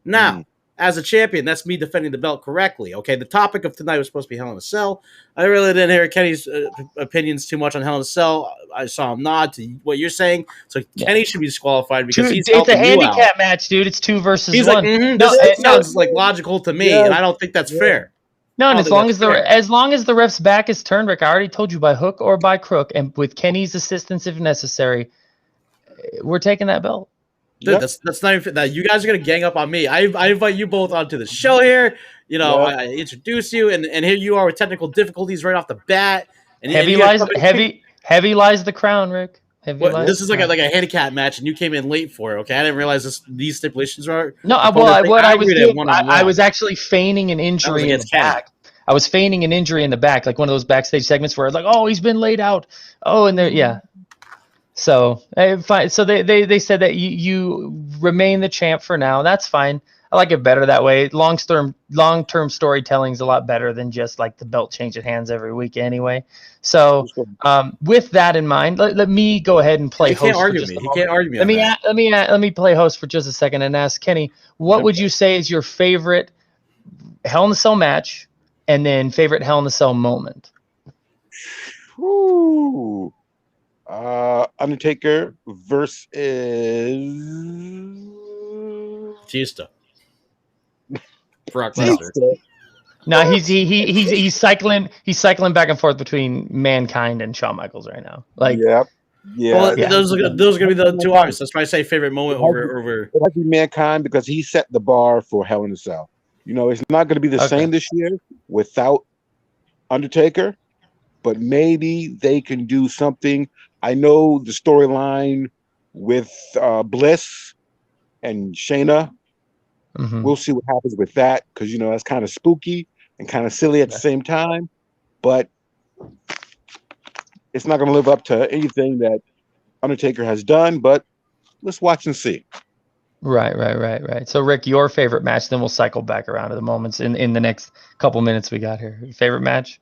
Now, as a champion, that's me defending the belt correctly. Okay, the topic of tonight was supposed to be Hell in a Cell. I really didn't hear Kenny's opinions too much on Hell in a Cell. I saw him nod to what you're saying. So Kenny should be disqualified because it's a handicap match, dude. It's 2 versus 1. Like, this sounds like logical to me, and I don't think that's fair. No, and as long as the ref's back is turned, Rick, I already told you by hook or by crook, and with Kenny's assistance if necessary, we're taking that belt. Dude, that's not even that. You guys are gonna gang up on me. I invite you both onto the show here. I introduce you, and here you are with technical difficulties right off the bat. And heavy lies the crown, Rick. This is like a handicap match, and you came in late for it. Okay, I didn't realize these stipulations are. No, I was actually feigning an injury in the back. I was feigning an injury in the back, like one of those backstage segments where like, oh, he's been laid out. Oh, and there, yeah. So fine. So they said that you remain the champ for now. That's fine. I like it better that way. Long term storytelling is a lot better than just like the belt changing hands every week anyway. So with that in mind, let me go ahead and play host. He can't argue me. Let me play host for just a second and ask Kenny, what would you say is your favorite Hell in a Cell match, and then favorite Hell in a Cell moment? Ooh. Undertaker versus Batista. Brock Lesnar. No, he's cycling back and forth between Mankind and Shawn Michaels right now. Like, yeah. Well, those are gonna be the two artists. That's why I say favorite moment over. It has to be Mankind because he set the bar for Hell in a Cell. It's not going to be the same this year without Undertaker, but maybe they can do something. I know the storyline with Bliss and Shayna. Mm-hmm. We'll see what happens with that because that's kind of spooky and kind of silly at the same time, but it's not going to live up to anything that Undertaker has done. But let's watch and see. Right. So, Rick, your favorite match, then we'll cycle back around to the moments in the next couple minutes we got here. Your favorite match?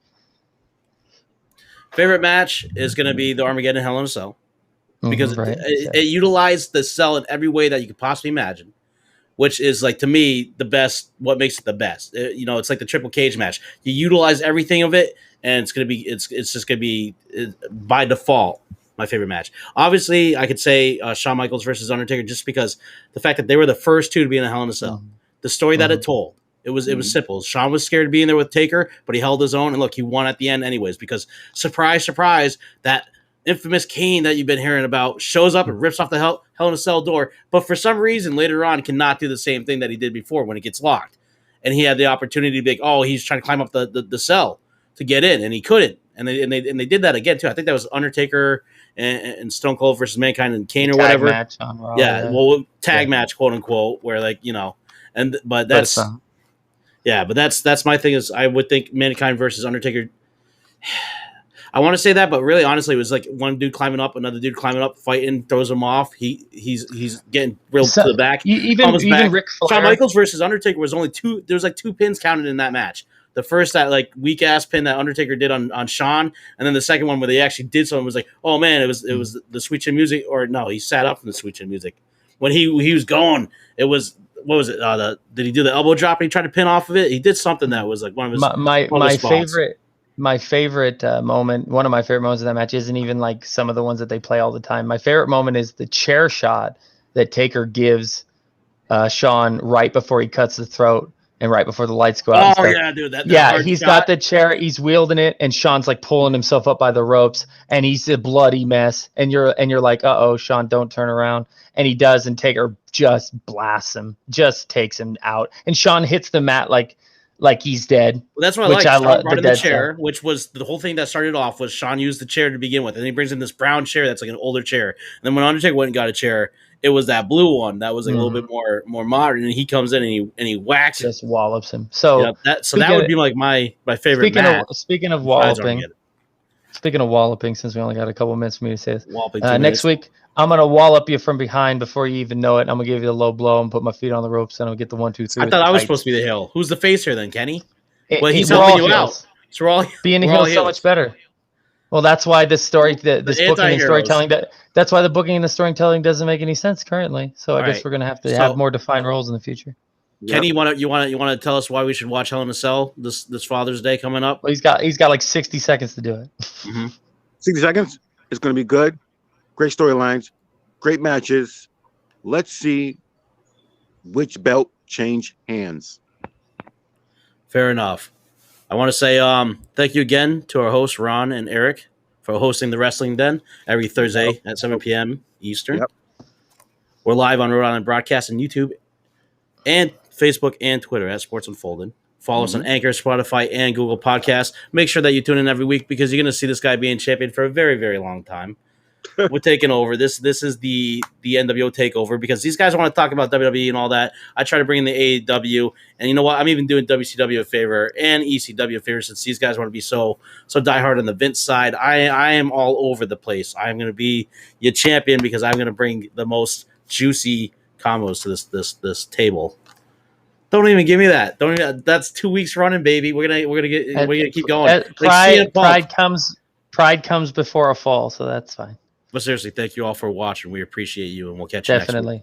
Favorite match is going to be the Armageddon Hell in a Cell because it utilized the cell in every way that you could possibly imagine, which is, like, to me, the best, what makes it the best. It's like the triple cage match. You utilize everything of it, and it's just going to be by default my favorite match. Obviously, I could say Shawn Michaels versus Undertaker just because the fact that they were the first two to be in the Hell in a Cell. Mm-hmm. The story that it told. It was simple. Shawn was scared of being there with Taker, but he held his own, and look, he won at the end anyways because, surprise, surprise, that infamous Kane that you've been hearing about shows up and rips off the Hell in a Cell door, but for some reason later on cannot do the same thing that he did before when it gets locked. And he had the opportunity to be like, oh, he's trying to climb up the cell to get in, and he couldn't. And they did that again too. I think that was Undertaker and Stone Cold versus Mankind and Kane or whatever. Match on Raw, tag match, quote unquote, where but that's that's my thing is I would think Mankind versus Undertaker. I want to say that, but really, honestly, it was like one dude climbing up, another dude climbing up, fighting, throws him off. He's getting real to the back. Even Ric Flair. Shawn Michaels versus Undertaker was only two. There was like 2 pins counted in that match. The first, that like weak ass pin that Undertaker did on Shawn, and then the second one where they actually did something was like, oh man, it was the Sweet Chin Music, or no, he sat up from the Sweet Chin Music when he was going. It was, what was it? Did he do the elbow drop and he tried to pin off of it? He did something that was like one of his my favorite moment. One of my favorite moments of that match isn't even like some of the ones that they play all the time. My favorite moment is the chair shot that Taker gives Shawn right before he cuts the throat. And right before the lights go out. Oh, yeah, dude. He's got the chair. He's wielding it, and Shawn's like pulling himself up by the ropes, and he's a bloody mess. And you're like, uh-oh, Shawn, don't turn around. And he does, and Taker just blasts him, just takes him out. And Shawn hits the mat like he's dead. Well, that's what I like. Shawn brought in the chair, which was the whole thing that started off was Shawn used the chair to begin with. And he brings in this brown chair that's like an older chair. And then when Undertaker went and got a chair, it was that blue one that was like a little bit more modern, and he comes in and he whacks it. Just wallops him. So that would be like my favorite match. Speaking of walloping, since we only got a couple minutes for me to say this, next week I'm gonna wallop you from behind before you even know it. I'm gonna give you the low blow and put my feet on the ropes, and I'll get the 1, 2, 3. I thought I was supposed to be the heel. Who's the face here then, Kenny? Well, he's helping you out. So being a heel is so much better. Well, that's why this story, this booking and storytelling, that's why the booking and the storytelling doesn't make any sense currently. So I guess we're gonna have to have more defined roles in the future. Kenny, you want to tell us why we should watch Hell in a Cell this Father's Day coming up? Well, he's got like 60 seconds to do it. 60 seconds. It's going to be good. Great storylines, great matches. Let's see which belt change hands. Fair enough. I want to say thank you again to our hosts, Ron and Eric, for hosting the Wrestling Den every Thursday at 7 p.m. Eastern. Yep. We're live on Rhode Island Broadcast and YouTube and Facebook and Twitter at Sports Unfolded. Follow us on Anchor, Spotify, and Google Podcasts. Make sure that you tune in every week because you're going to see this guy being champion for a very, very long time. We're taking over. This is the NWO takeover because these guys want to talk about WWE and all that. I try to bring in the AEW, and you know what? I'm even doing WCW a favor and ECW a favor since these guys want to be so diehard on the Vince side. I am all over the place. I'm going to be your champion because I'm going to bring the most juicy combos to this table. Don't even give me that. That's 2 weeks running, baby. We're gonna keep going. Pride comes before a fall, so that's fine. But seriously, thank you all for watching. We appreciate you, and we'll catch you next week.